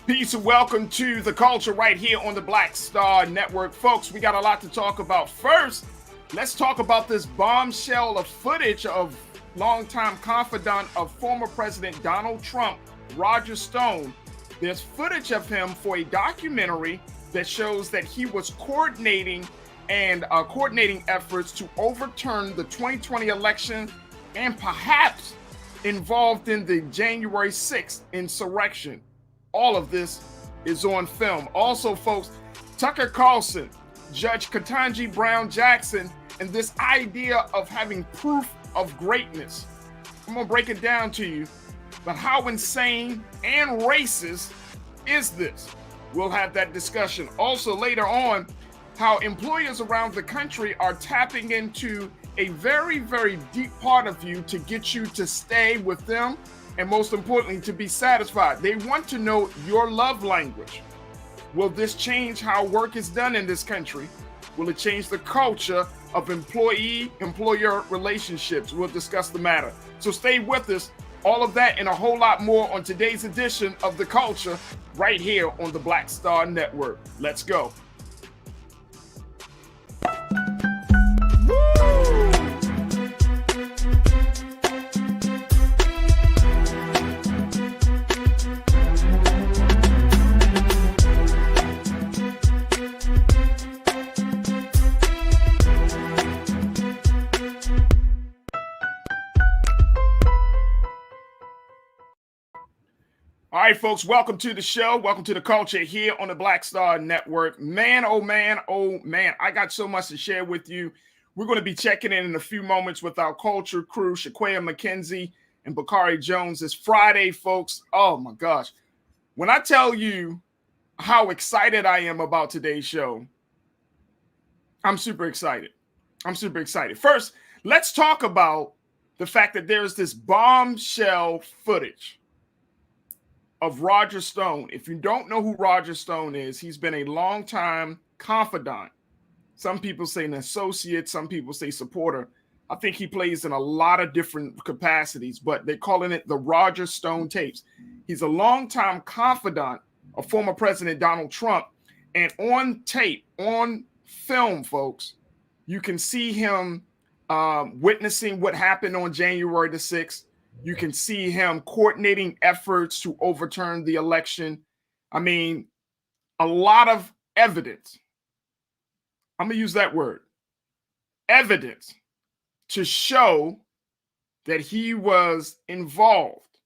Peace and welcome to The Culture right here on the Black Star Network. Folks, we got a lot to talk about. First, let's talk about this bombshell of footage of longtime confidant of former President Donald Trump, Roger Stone. There's footage of him for a documentary that shows that he was coordinating efforts to overturn the 2020 election and perhaps involved in the January 6th insurrection. All of this is on film. Also, folks, Tucker Carlson, Judge Ketanji Brown Jackson, and this idea of having proof of greatness. I'm going to break it down to you, but how insane and racist is this? We'll have that discussion. Also, later on, how employers around the country are tapping into a very, very deep part of you to get you to stay with them, and most importantly, to be satisfied. They want to know your love language. Will this change how work is done in this country? Will it change the culture of employee-employer relationships? We'll discuss the matter. So stay with us. All of that and a whole lot more on today's edition of The Culture right here on the Black Star Network. Let's go. All right, folks, welcome to the show. Welcome to The Culture here on the Black Star Network. Man, oh man, I got so much to share with you. We're going to be checking in a few moments with our culture crew, Shaquaya McKenzie and Bakari Jones. It's Friday, folks. Oh my gosh. When I tell you how excited I am about today's show, I'm super excited. First, let's talk about the fact that there's this bombshell footage of Roger Stone. If you don't know who Roger Stone is, he's been a longtime confidant. Some people say an associate, some people say supporter. I think he plays in a lot of different capacities, but they're calling it the Roger Stone tapes. He's a longtime confidant of former President Donald Trump. And on tape, on film, folks, you can see him witnessing what happened on January the 6th. You can see him coordinating efforts to overturn the election. I mean, a lot of evidence. I'm going to use that word. Evidence to show that he was involved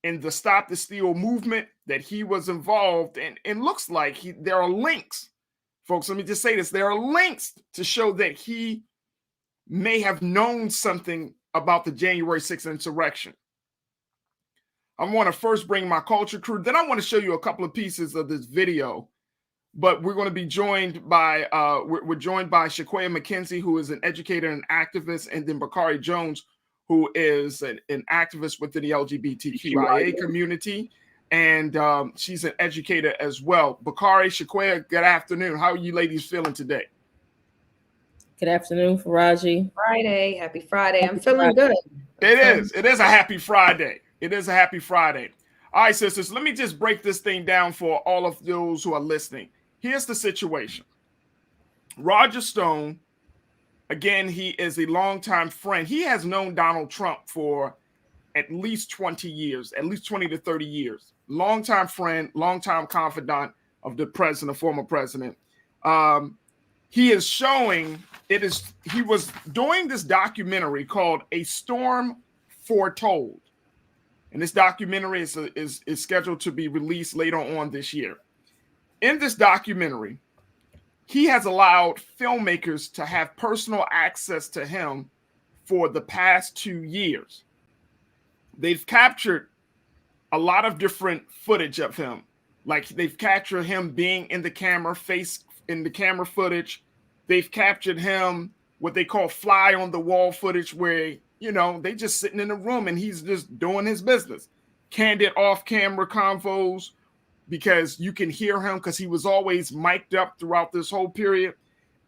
in the Stop the Steal movement, that he was involved, and it looks like there are links. Folks, let me just say this. There are links to show that he may have known something about the January 6th insurrection. I want to first bring my culture crew. Then I want to show you a couple of pieces of this video. But we're going to be joined by we're joined by Shaquaya McKenzie, who is an educator and activist, and then Bakari Jones, who is an activist within the LGBTQIA community, and she's an educator as well. Bakari, Shaquaya, good afternoon. How are you ladies feeling today? Good afternoon, Farajii. Happy Friday. I'm feeling good. It is a happy Friday. All right, sisters, let me just break this thing down for all of those who are listening. Here's the situation. Roger Stone, again, he is a longtime friend. He has known Donald Trump for at least 20 years, at least 20 to 30 years. Longtime friend, longtime confidant of the president, former president. He is showing he was doing this documentary called A Storm Foretold. And this documentary is scheduled to be released later on this year. In this documentary, he has allowed filmmakers to have personal access to him for the past 2 years. They've captured a lot of different footage of him. Like they've captured him being in the camera, face in the camera footage. They've captured him what they call fly on the wall footage, where, you know, they just sitting in a room and he's just doing his business. Candid off camera convos, because you can hear him because he was always mic'd up throughout this whole period.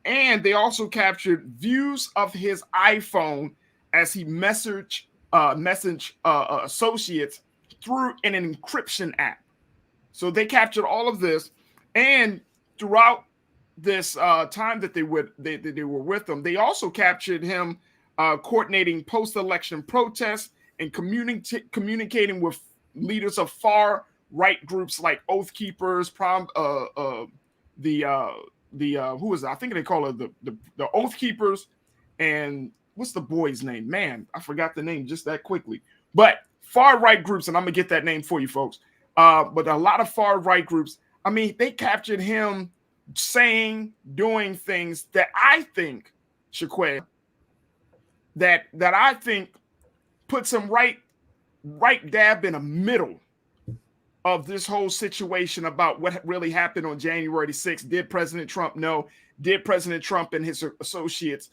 And they also captured views of his iPhone as he messaged associates through an encryption app. So they captured all of this, and throughout this time that they were with him, they also captured him coordinating post-election protests and communicating with leaders of far right groups like Oath Keepers, who is it? I think they call it the Oath Keepers, and what's the boy's name? Man, I forgot the name just that quickly. But far right groups, and I'm gonna get that name for you folks. But a lot of far right groups. I mean, they captured him saying, doing things that I think, Shaquille, that I think puts him right dab in the middle of this whole situation about what really happened on January 6th. Did President Trump know? Did President Trump and his associates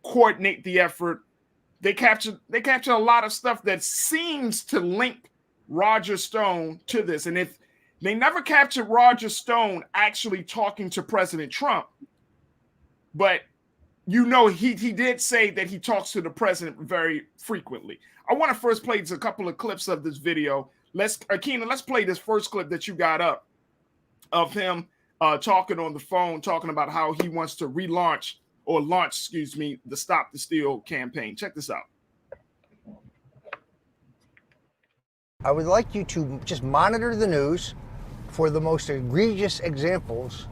coordinate the effort? They captured a lot of stuff that seems to link Roger Stone to this. And if they never captured Roger Stone actually talking to President Trump, but you know, he did say that he talks to the president very frequently. I want to first play a couple of clips of this video. Keenan, let's play this first clip that you got up of him talking on the phone, talking about how he wants to launch the Stop the Steal campaign. Check this out. I would like you to just monitor the news for the most egregious examples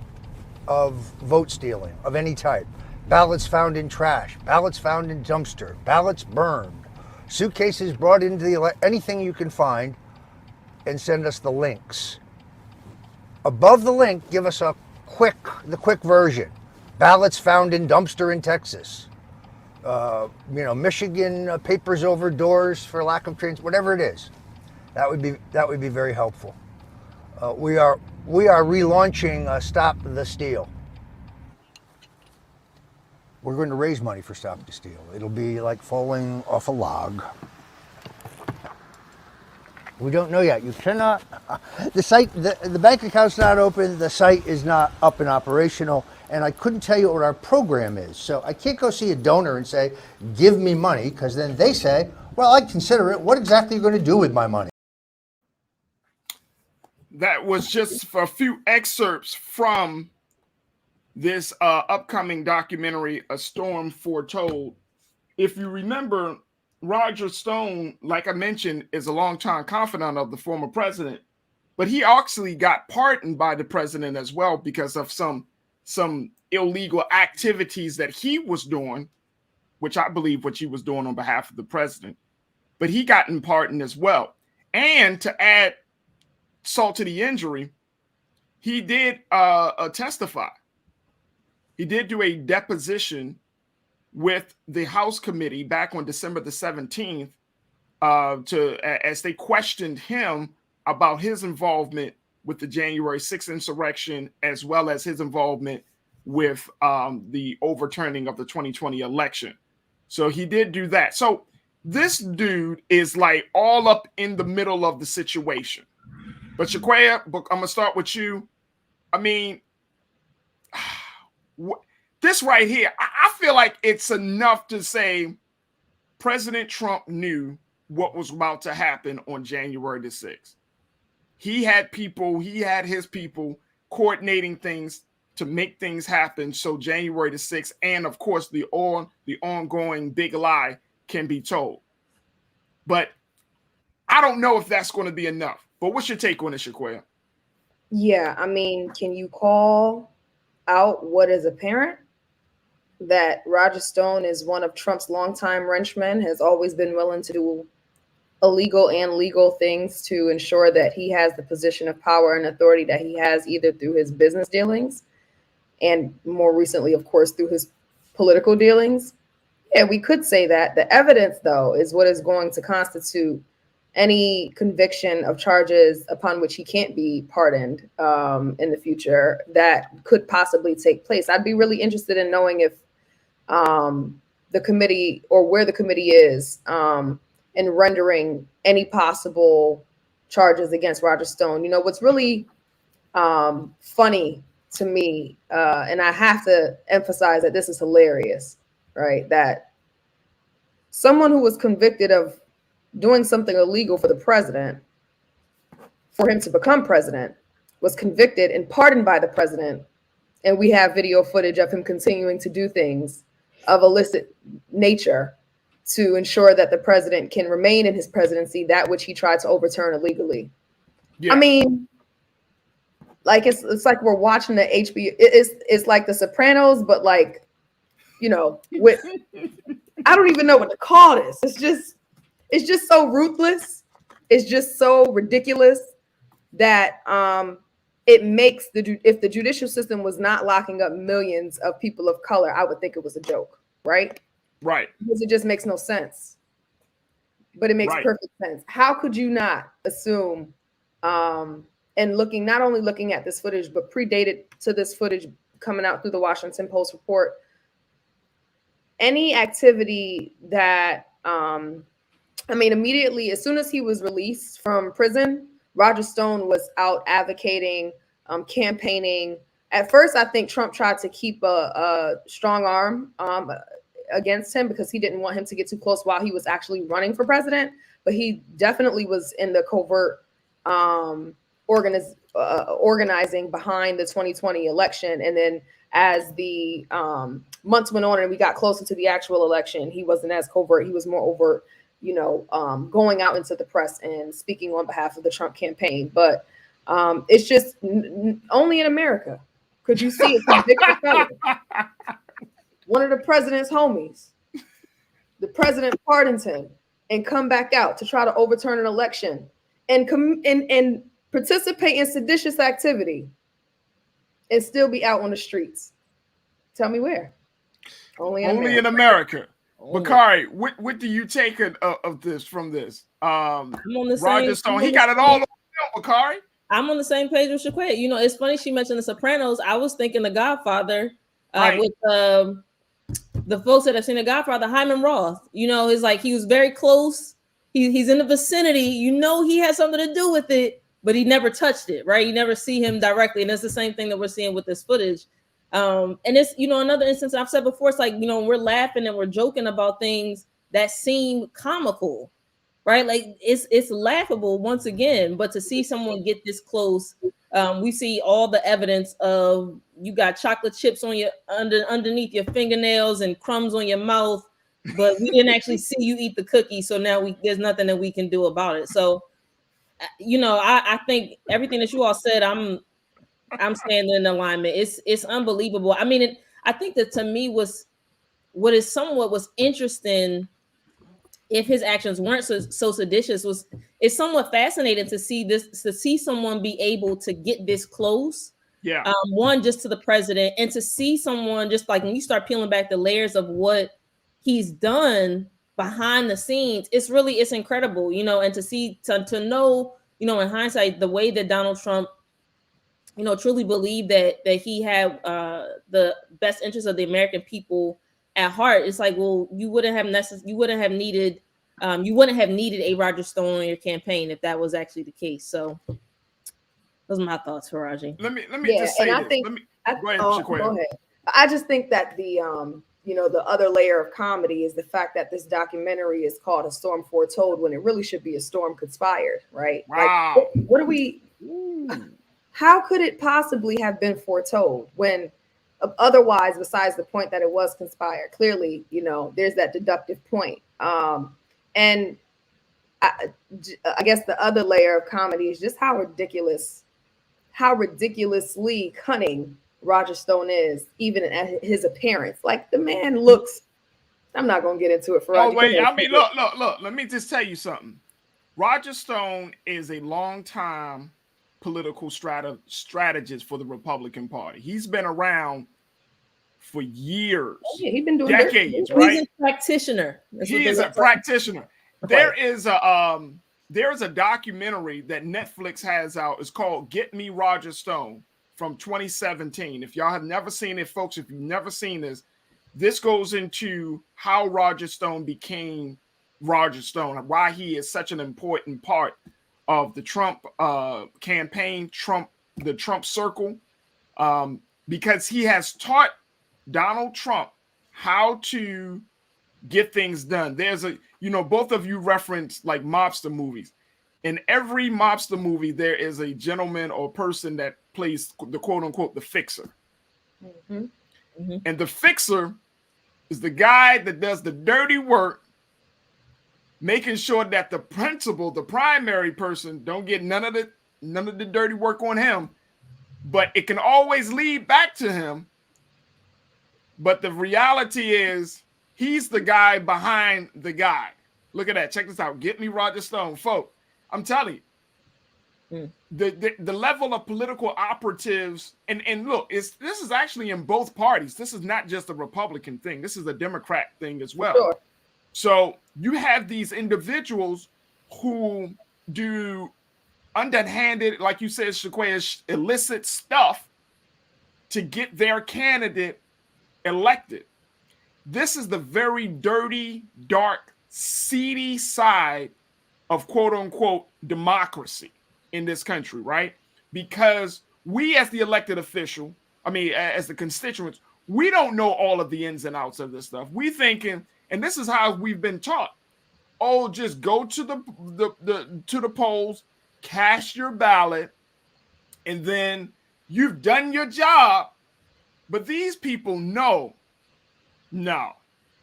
of vote stealing of any type. Ballots found in trash, ballots found in dumpster, ballots burned, suitcases brought into anything you can find, and send us the links. Above the link, give us the quick version. Ballots found in dumpster in Texas. Michigan papers over doors for lack of transport, whatever it is. That would be very helpful. We are relaunching Stop the Steal. We're going to raise money for Stop the Steal. It'll be like falling off a log. We don't know yet. You cannot. The site, the bank account's not open. The site is not up and operational, and I couldn't tell you what our program is. So I can't go see a donor and say, "Give me money," because then they say, "Well, I'd consider it. What exactly are you going to do with my money?" That was just a few excerpts from this upcoming documentary, A Storm Foretold. If you remember, Roger Stone, like I mentioned, is a longtime confidant of the former president, but he actually got pardoned by the president as well because of some illegal activities that he was doing, which I believe what he was doing on behalf of the president. But he got pardoned as well. And to add salt to the injury, he did testify. He did do a deposition with the House committee back on December the 17th as they questioned him about his involvement with the January 6th insurrection, as well as his involvement with the overturning of the 2020 election. So he did do that. So this dude is like all up in the middle of the situation. But Shaquaya, I'm going to start with you. I mean, this right here, I feel like it's enough to say President Trump knew what was about to happen on January the 6th. He had his people coordinating things to make things happen so January the 6th and, of course, the ongoing big lie can be told. But I don't know if that's going to be enough. But what's your take on it, Shaquaya? Yeah, I mean, can you call out what is apparent? That Roger Stone is one of Trump's longtime henchmen, has always been willing to do illegal and legal things to ensure that he has the position of power and authority that he has, either through his business dealings and more recently, of course, through his political dealings. Yeah, we could say that. The evidence, though, is what is going to constitute any conviction of charges upon which he can't be pardoned in the future that could possibly take place. I'd be really interested in knowing if the committee or where the committee is in rendering any possible charges against Roger Stone. You know, what's really funny to me, and I have to emphasize that this is hilarious, right? That someone who was convicted of doing something illegal for the president, for him to become president, was convicted and pardoned by the president. And we have video footage of him continuing to do things of illicit nature to ensure that the president can remain in his presidency, that which he tried to overturn illegally. Yeah. I mean, like it's like we're watching the HBO. It's like The Sopranos, but like, you know, with I don't even know what to call this. It's just so ruthless. It's just so ridiculous that it makes if the judicial system was not locking up millions of people of color, I would think it was a joke, right? Right. Because it just makes no sense. But it makes perfect sense. How could you not assume, and not only looking at this footage, but predated to this footage coming out through the Washington Post report, any activity that, immediately, as soon as he was released from prison, Roger Stone was out advocating, campaigning. At first, I think Trump tried to keep a strong arm against him because he didn't want him to get too close while he was actually running for president. But he definitely was in the covert organizing behind the 2020 election. And then as the months went on and we got closer to the actual election, he wasn't as covert. He was more overt, you know, going out into the press and speaking on behalf of the Trump campaign. But it's just only in America could you see a convicted felon, one of the president's homies, the president pardons him and come back out to try to overturn an election and participate in seditious activity and still be out on the streets. Tell me where. Only in America. Bakari, what do you take of this from this? Roger Stone, he got it all on Bakari. I'm on the same page with Shaquette. You know, it's funny she mentioned The Sopranos. I was thinking The Godfather with the folks that have seen The Godfather, Hyman Roth. You know, it's like he was very close. He's in the vicinity. You know, he had something to do with it, but he never touched it, right? You never see him directly. And it's the same thing that we're seeing with this footage. And it's, you know, another instance I've said before, it's like, you know, we're laughing and we're joking about things that seem comical, right? Like it's laughable once again, but to see someone get this close, we see all the evidence of you got chocolate chips on your underneath your fingernails and crumbs on your mouth, but we didn't actually see you eat the cookie. So now there's nothing that we can do about it. So, you know, I think everything that you all said, I'm standing in alignment. It's unbelievable. I mean, I think that to me was interesting. If his actions weren't so seditious, it's somewhat fascinating to see someone be able to get this close. Yeah. One, just to the president, and to see someone just like when you start peeling back the layers of what he's done behind the scenes, it's incredible, you know, and to know, you know, in hindsight, the way that Donald Trump, you know, truly believed that he had the best interest of the American people at heart. It's like, well, you wouldn't have needed a Roger Stone on your campaign if that was actually the case. So those are my thoughts, Farajii. Let me just say this. Go ahead. I just think that the you know, the other layer of comedy is the fact that this documentary is called A Storm Foretold when it really should be A Storm Conspired, right? Wow. Like, what are we? How could it possibly have been foretold when otherwise, besides the point that it was conspired? Clearly, you know, there's that deductive point. And I guess the other layer of comedy is just how ridiculously cunning Roger Stone is, even at his appearance. Like the man looks, I'm not going to get into it for Roger. Oh, wait, I mean, look, let me just tell you something. Roger Stone is a longtime political strategist for the Republican Party. He's been around for years. Oh, yeah, he's been doing decades, right? He's a practitioner. He is a practitioner. There is a there's a documentary that Netflix has out. It's called Get Me Roger Stone from 2017. If y'all have never seen it, folks, if you've never seen this goes into how Roger Stone became Roger Stone, why he is such an important part of the Trump campaign, the Trump circle, because he has taught Donald Trump how to get things done. There's both of you reference like mobster movies. In every mobster movie, there is a gentleman or person that plays the quote unquote the fixer. Mm-hmm. Mm-hmm. And the fixer is the guy that does the dirty work, making sure that the principal, the primary person, don't get none of the dirty work on him, but it can always lead back to him. But the reality is he's the guy behind the guy. Look at that. Check this out. Get Me Roger Stone. Folks, I'm telling you, the level of political operatives, and look, this is actually in both parties. This is not just a Republican thing. This is a Democrat thing as well. Sure. So you have these individuals who do underhanded, like you said, Shaquaya, illicit stuff to get their candidate elected. This is the very dirty, dark, seedy side of quote unquote democracy in this country, right? Because we as the elected official, as the constituents, we don't know all of the ins and outs of this stuff. We thinking, and this is how we've been taught, oh, just go to the polls, cast your ballot, and then you've done your job. But these people know, no,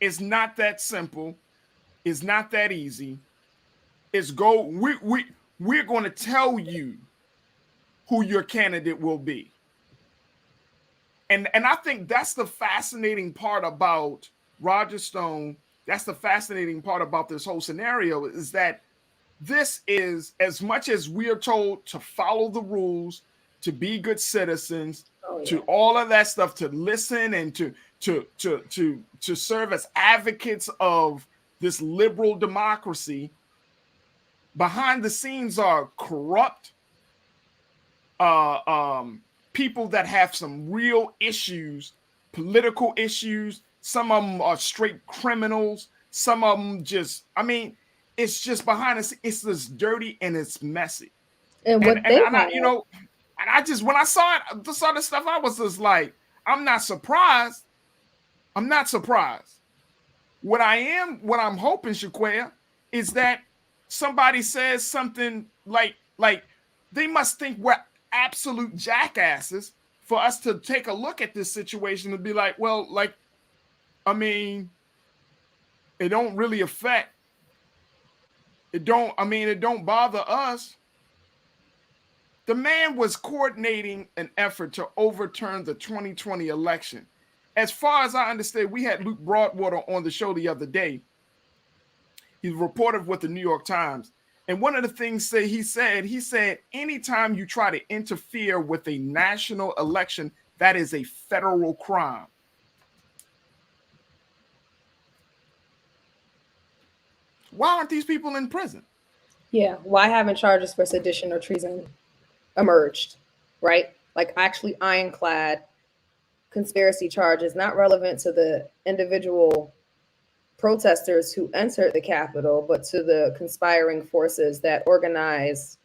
it's not that simple. It's not that easy. It's we're going to tell you who your candidate will be. And I think that's the fascinating part about Roger Stone. That's the fascinating part about this whole scenario, is that this is, as much as we are told to follow the rules, to be good citizens, to all of that stuff, to listen and to serve as advocates of this liberal democracy, behind the scenes are corrupt people that have some real issues, political issues. Some of them are straight criminals. Some of them just, it's just behind us. It's this dirty and it's messy. And what when I saw this stuff, I was just like, I'm not surprised. I'm not surprised. What I'm hoping, Shaquaya, is that somebody says something like they must think we're absolute jackasses for us to take a look at this situation and be like, well, it don't really affect. It don't bother us. The man was coordinating an effort to overturn the 2020 election. As far as I understand, we had Luke Broadwater on the show the other day. He's reported with the New York Times. And one of the things that he said, anytime you try to interfere with a national election, that is a federal crime. Why aren't these people in prison? Yeah. Why haven't charges for sedition or treason emerged? Right? Like actually ironclad conspiracy charges, not relevant to the individual protesters who entered the Capitol, but to the conspiring forces that organized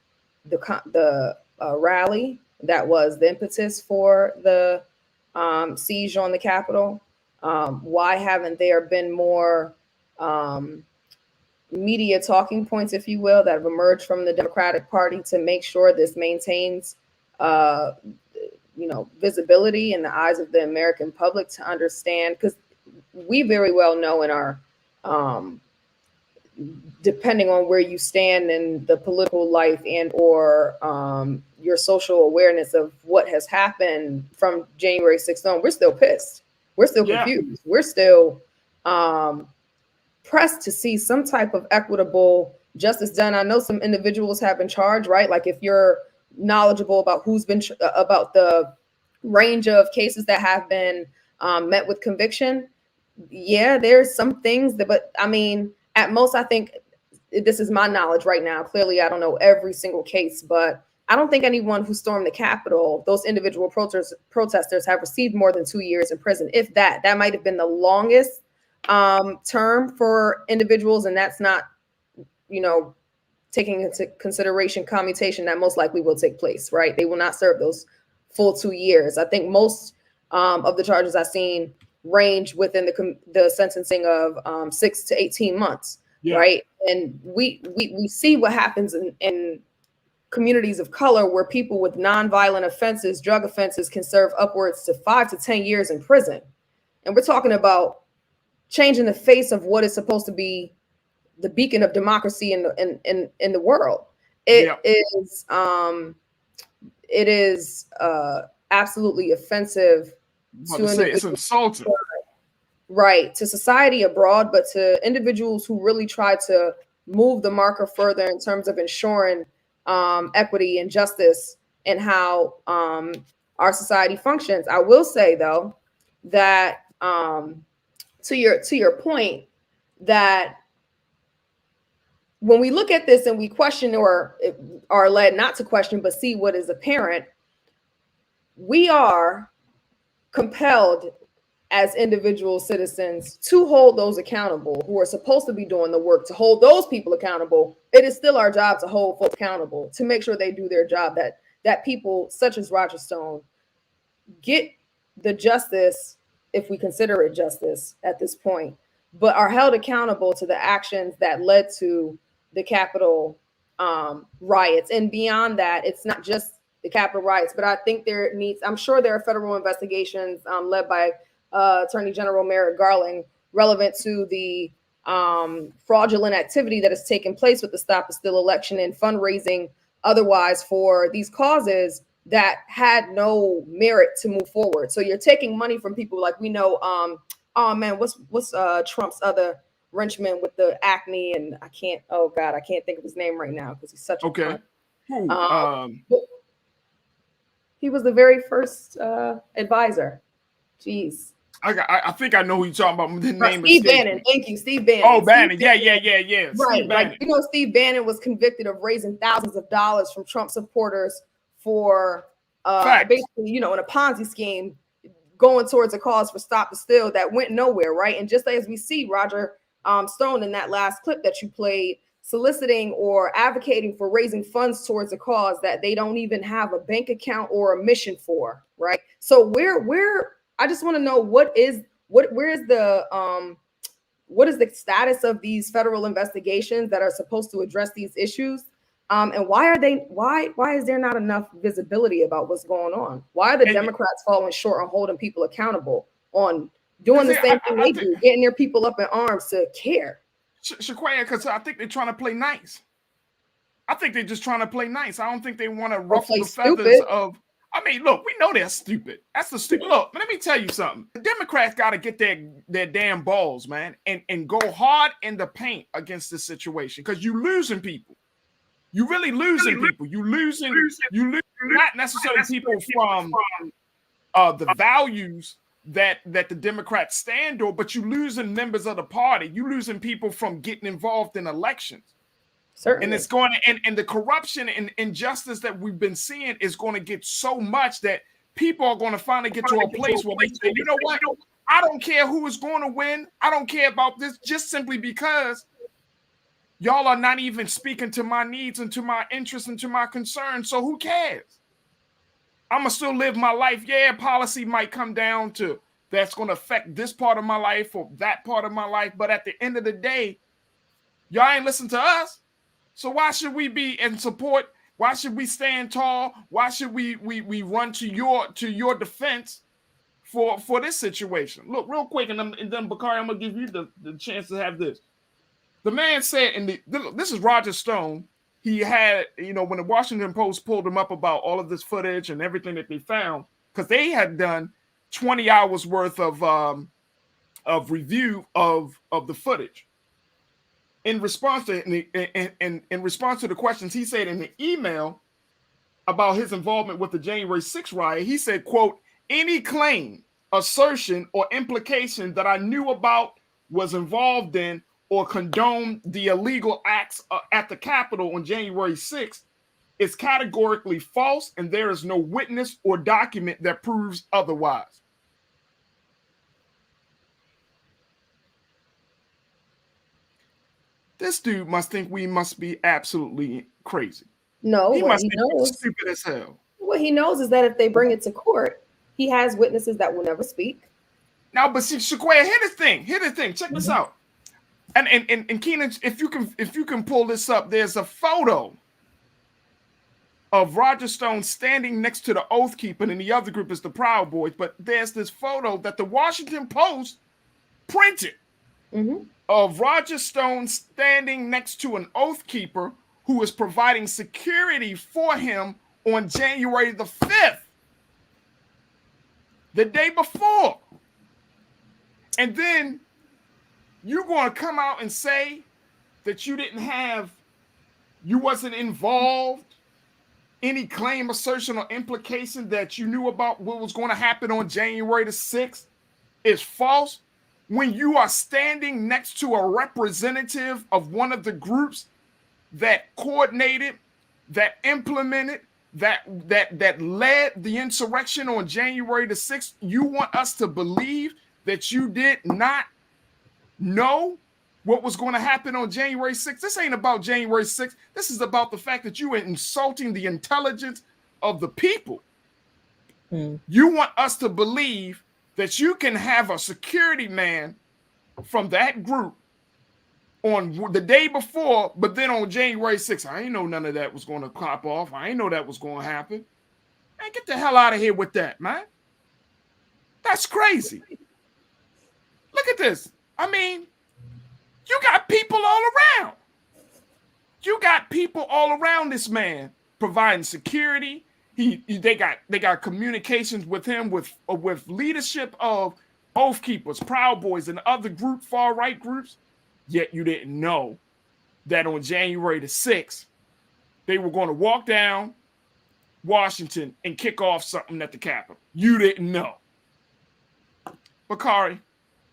the rally that was the impetus for the siege on the Capitol. Why haven't there been more media talking points, if you will, that have emerged from the Democratic Party to make sure this maintains visibility in the eyes of the American public to understand? Because we very well know in our depending on where you stand in the political life and or your social awareness of what has happened from January 6th on, we're still pissed. We're still confused. We're still pressed to see some type of equitable justice done. I know some individuals have been charged, right? Like if you're knowledgeable about who's been about the range of cases that have been met with conviction. Yeah, there's some things that, but at most, I think this is my knowledge right now. Clearly, I don't know every single case, but I don't think anyone who stormed the Capitol, those individual protesters, have received more than 2 years in prison. If that might have been the longest term for individuals, and that's not, taking into consideration commutation that most likely will take place, right? They will not serve those full 2 years. I think most of the charges I've seen range within the sentencing of 6 to 18 months, right? And we see what happens in communities of color where people with nonviolent offenses, drug offenses, can serve upwards to 5 to 10 years in prison. And we're talking about changing the face of what is supposed to be the beacon of democracy in the world. It is absolutely offensive to it's insulting, right, to society abroad, but to individuals who really try to move the marker further in terms of ensuring equity and justice and how our society functions. I will say though that to your point, that when we look at this and we question or are led not to question but see what is apparent, we are compelled as individual citizens to hold those accountable who are supposed to be doing the work, to hold those people accountable. It is still our job to hold folks accountable, to make sure they do their job, that people such as Roger Stone get the justice, if we consider it justice at this point, but are held accountable to the actions that led to the Capitol riots. And beyond that, it's not just the Capitol riots, but I think I'm sure there are federal investigations led by Attorney General Merrick Garland relevant to the fraudulent activity that has taken place with the Stop the Steal election and fundraising otherwise for these causes that had no merit to move forward. So you're taking money from people like we know, oh man, what's Trump's other Wrenchman with the acne, and I can't think of his name right now because he's such a he was the very first advisor. Jeez. I think I know who you're talking about. The name Steve Bannon. Thank you, Steve Bannon. Oh, Bannon. Yeah. Right. Like, Steve Bannon was convicted of raising thousands of dollars from Trump supporters for basically, in a Ponzi scheme going towards a cause for Stop the Steal that went nowhere, right? And just as we see Roger Stone in that last clip that you played, soliciting or advocating for raising funds towards a cause that they don't even have a bank account or a mission for, right? So I just want to know what is the status of these federal investigations that are supposed to address these issues, and why is there not enough visibility about what's going on? Why are the Democrats falling short on holding people accountable on doing the same thing they do, getting their people up in arms to care? Shaquaya, because I think they're trying to play nice. I think they're just trying to play nice. I don't think they want to ruffle the feathers of. I mean, look, we know they're stupid. That's the stupid. Look, let me tell you something. The Democrats got to get their damn balls, man, and go hard in the paint against this situation, because you're losing people. You're really losing people. You losing not necessarily people from the values that the Democrats stand on, but you're losing members of the party. You're losing people from getting involved in elections. Certainly. And it's going to, and the corruption and injustice that we've been seeing is going to get so much that people are going to finally get to a place where they say, you know what? I don't care who is going to win. I don't care about this, just simply because y'all are not even speaking to my needs and to my interests and to my concerns. So who cares? I'm going to still live my life. Yeah, policy might come down to that's going to affect this part of my life or that part of my life. But at the end of the day, y'all ain't listen to us. So why should we be in support? Why should we stand tall? Why should we run to your defense for this situation? Look, real quick, and then Bakari, I'm gonna give you the chance to have this. The man said, this is Roger Stone. He had, when the Washington Post pulled him up about all of this footage and everything that they found, because they had done 20 hours worth of review of the footage. In response to the questions, he said in the email about his involvement with the January 6th riot, he said, quote, any claim, assertion, or implication that I knew about, was involved in, or condone the illegal acts at the Capitol on January 6th is categorically false, and there is no witness or document that proves otherwise. This dude must think we must be absolutely crazy. No, he what must he be knows, stupid as hell. What he knows is that if they bring it to court, he has witnesses that will never speak. Now, but see, Shaquaya, here's the thing. Check this out. And Keenan, if you can pull this up, there's a photo of Roger Stone standing next to the Oath Keeper, and the other group is the Proud Boys. But there's this photo that the Washington Post printed of Roger Stone standing next to an Oath Keeper who is providing security for him on January the 5th, the day before. And then you're going to come out and say that you wasn't involved, any claim, assertion, or implication that you knew about what was going to happen on January the 6th is false, when you are standing next to a representative of one of the groups that coordinated, that implemented, that led the insurrection on January the 6th. You want us to believe that you did not know what was going to happen on January 6th? This ain't about January 6th. This is about the fact that you are insulting the intelligence of the people. You want us to believe that you can have a security man from that group on the day before, but then on January 6th, I ain't know none of that was going to pop off. I ain't know that was going to happen. Man, get the hell out of here with that, man. That's crazy. Look at this. I mean, you got people all around. You got people all around this man providing security. They got communications with him with leadership of Oath Keepers, Proud Boys, and other far right groups. Yet you didn't know that on January the 6th, they were going to walk down Washington and kick off something at the Capitol. You didn't know. Bakari,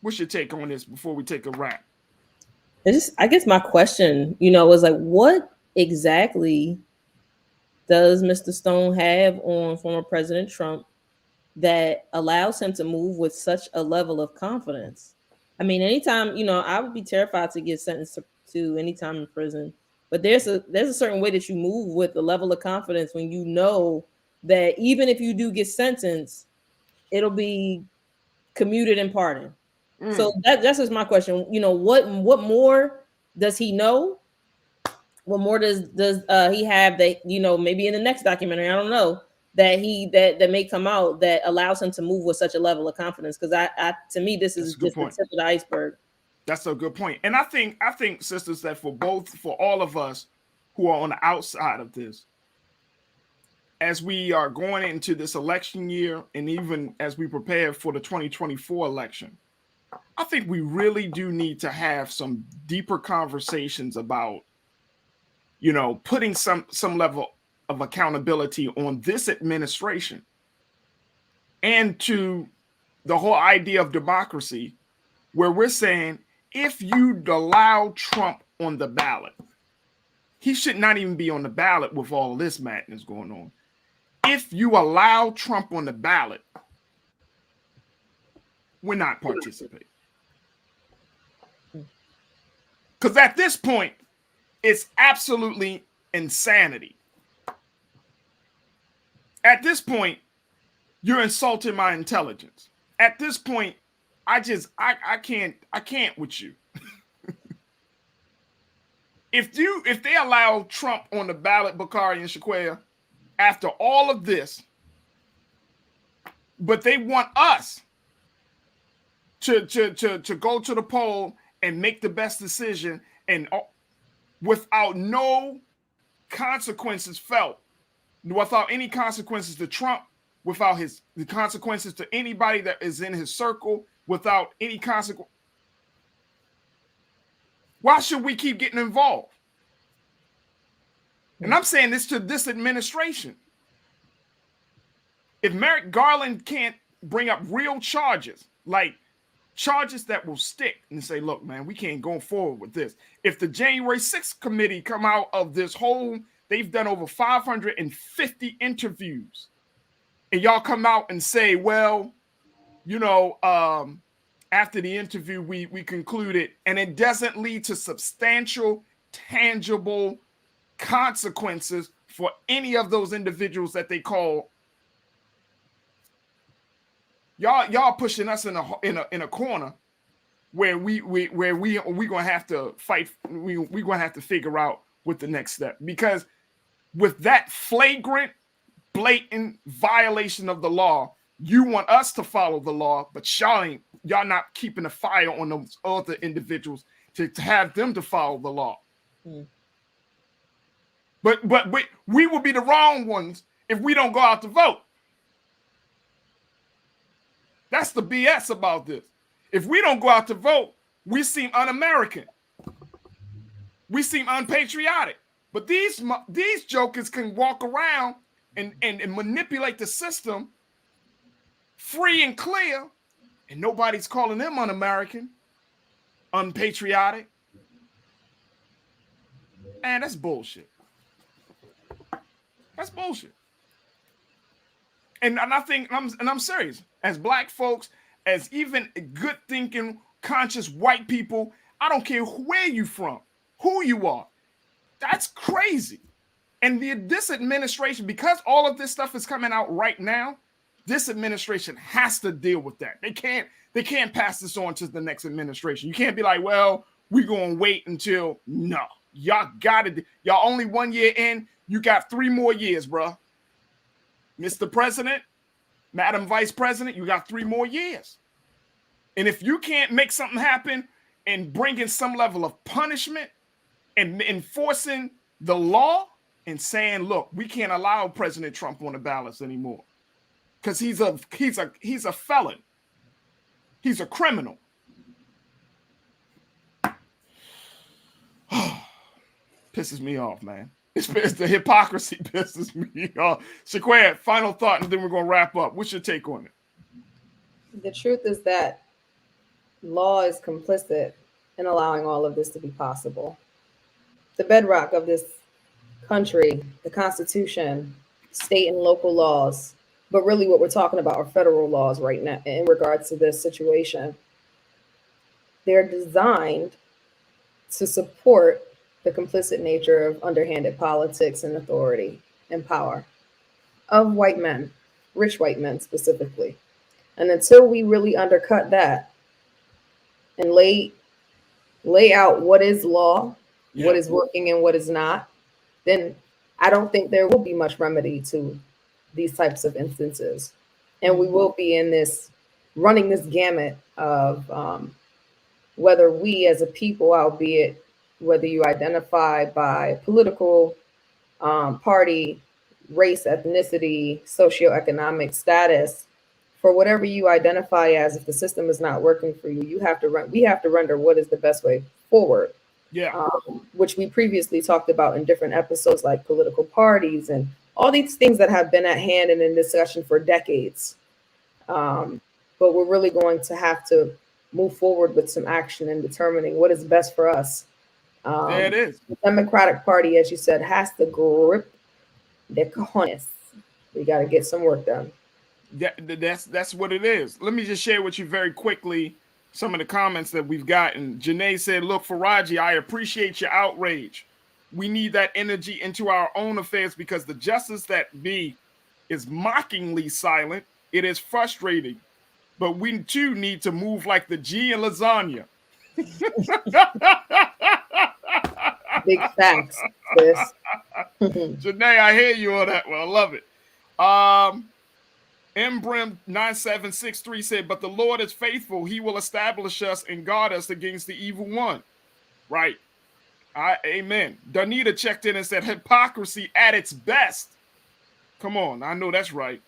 what's your take on this before we take a wrap? I guess my question, was like, what exactly does Mr. Stone have on former President Trump that allows him to move with such a level of confidence? I mean, anytime, I would be terrified to get sentenced to any time in prison, but there's a certain way that you move with a level of confidence when you know that even if you do get sentenced, it'll be commuted and pardoned. So that's just my question. What more does he know? What more does he have that, maybe in the next documentary, I don't know, that may come out that allows him to move with such a level of confidence? Because to me, this is just the tip of the iceberg. That's a good point. And I think, sisters, that for all of us who are on the outside of this, as we are going into this election year, and even as we prepare for the 2024 election, I think we really do need to have some deeper conversations about, putting some level of accountability on this administration and to the whole idea of democracy, where we're saying, if you allow Trump on the ballot, he should not even be on the ballot with all this madness going on. If you allow Trump on the ballot, we're not participating. Because at this point, it's absolutely insanity. At this point, you're insulting my intelligence. At this point, I can't with you. If they allow Trump on the ballot, Bakari and Shaquaya, after all of this, but they want us to go to the poll and make the best decision, and without no consequences felt, without any consequences to Trump, without the consequences to anybody that is in his circle, without any consequence. Why should we keep getting involved? And I'm saying this to this administration. If Merrick Garland can't bring up real charges, like charges that will stick and say, look, man, we can't go forward with this. If the January 6th committee come out of this whole, they've done over 550 interviews, and y'all come out and say, well, you know, after the interview, we concluded, and it doesn't lead to substantial, tangible consequences for any of those individuals that they call. Y'all pushing us in a corner where we gonna have to fight. We gonna have to figure out what the next step, because with that flagrant, blatant violation of the law, you want us to follow the law, but y'all not keeping a fire on those other individuals to have them to follow the law. But we will be the wrong ones if we don't go out to vote. That's the BS about this. If we don't go out to vote, we seem un-American. We seem unpatriotic. But these jokers can walk around and manipulate the system free and clear, and nobody's calling them un-American, unpatriotic. Man, that's bullshit. That's bullshit. And I think, I'm serious, as black folks, as even good thinking, conscious white people, I don't care where you from, who you are. That's crazy. And this administration, because all of this stuff is coming out right now, this administration has to deal with that. They can't pass this on to the next administration. You can't be like, well, we're going to wait until, no. Y'all got it. Y'all only 1 year in. You got 3 more years, bro. Mr. President, Madam Vice President, you got 3 more years. And if you can't make something happen and bring in some level of punishment and enforcing the law and saying, look, we can't allow President Trump on the ballots anymore because he's a felon. He's a criminal. Pisses me off, man. It's the hypocrisy pisses me off. Shaquan, final thought, and then we're going to wrap up. What's your take on it? The truth is that law is complicit in allowing all of this to be possible. The bedrock of this country, the Constitution, state and local laws, but really what we're talking about are federal laws right now in regards to this situation. They're designed to support the complicit nature of underhanded politics and authority and power of white men, rich white men specifically. And until we really undercut that and lay out what is law, what is working and what is not, then I don't think there will be much remedy to these types of instances. And we will be in this, running this gamut of whether we as a people, albeit whether you identify by political party, race, ethnicity, socioeconomic status, for whatever you identify as, if the system is not working for you, we have to render what is the best way forward. Yeah. Which we previously talked about in different episodes, like political parties and all these things that have been at hand and in discussion for decades. But we're really going to have to move forward with some action in determining what is best for us. There it is. The Democratic Party, as you said, has to grip the cojones. We got to get some work done. That's what it is. Let me just share with you very quickly some of the comments that we've gotten. Janae said, look, Farajii, I appreciate your outrage. We need that energy into our own affairs because the justice that be is mockingly silent. It is frustrating. But we too need to move like the G in lasagna. Big facts, sis. Janae, I hear you on that one. I love it. Embrim 9763 said, but the Lord is faithful. He will establish us and guard us against the evil one. Right. Amen. Danita checked in and said, hypocrisy at its best. Come on. I know that's right.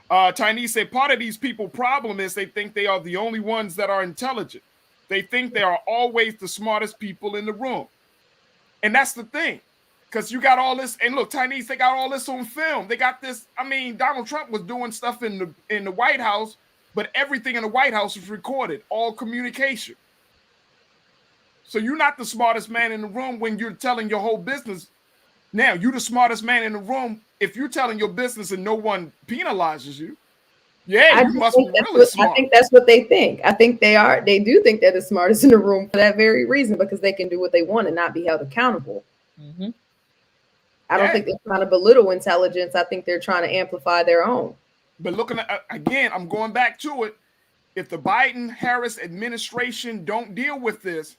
Tiny said, part of these people problem is they think they are the only ones that are intelligent. They think they are always the smartest people in the room. And that's the thing. Because you got all this, and look, Chinese, they got all this on film. They got this. I mean, Donald Trump was doing stuff in the White House but everything in the White House is recorded, all communication. So you're not the smartest man in the room when you're telling your whole business. Now, you're the smartest man in the room if you're telling your business and no one penalizes you. Yeah, you must be really smart. I think that's what they think. I think they do think they're the smartest in the room for that very reason, because they can do what they want and not be held accountable. Mm-hmm. I don't think they're trying to belittle intelligence. I think they're trying to amplify their own. But looking at, again, I'm going back to it. If the Biden-Harris administration don't deal with this,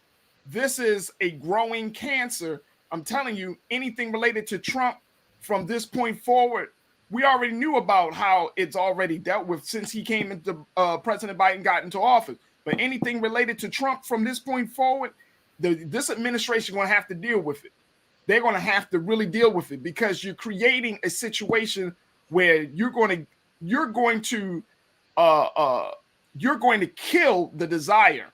this is a growing cancer. I'm telling you, anything related to Trump from this point forward, we already knew about how it's already dealt with since he came into President Biden got into office. But anything related to Trump from this point forward, this administration is going to have to deal with it. They're going to have to really deal with it, because you're creating a situation where you're going to kill the desire.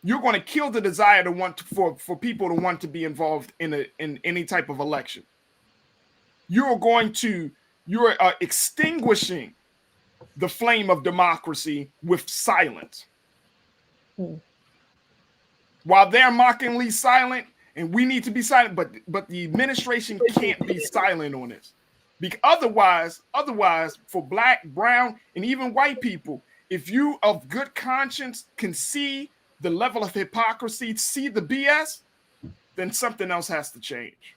You're going to kill the desire to want to, for people to want to be involved in any type of election. You're extinguishing the flame of democracy with silence. While they're mockingly silent, and we need to be silent, but the administration can't be silent on this. Because otherwise, for black, brown, and even white people, if you of good conscience can see the level of hypocrisy, see the BS, then something else has to change.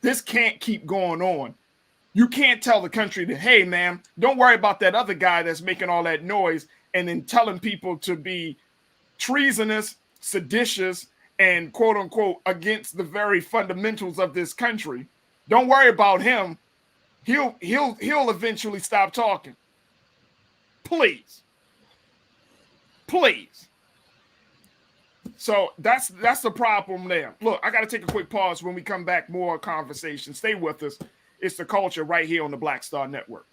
This can't keep going on. You can't tell the country that, hey, man, don't worry about that other guy that's making all that noise, and then telling people to be treasonous, seditious, and quote unquote against the very fundamentals of this country. Don't worry about him. He'll eventually stop talking. Please. So that's the problem there. Look, I got to take a quick pause. When we come back, more conversation. Stay with us. It's The Culture right here on the Black Star Network.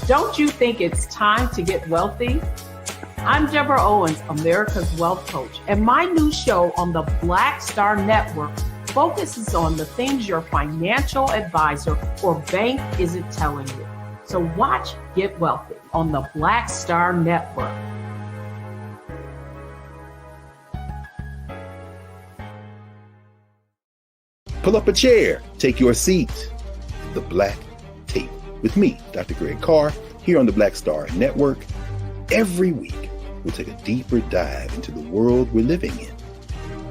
Don't you think it's time to get wealthy? I'm Deborah Owens, America's Wealth Coach, and my new show on the Black Star Network focuses on the things your financial advisor or bank isn't telling you. So watch Get Wealthy on the Black Star Network. Pull up a chair, take your seat. The Black Tape with me, Dr. Greg Carr, here on the Black Star Network. Every week, we'll take a deeper dive into the world we're living in.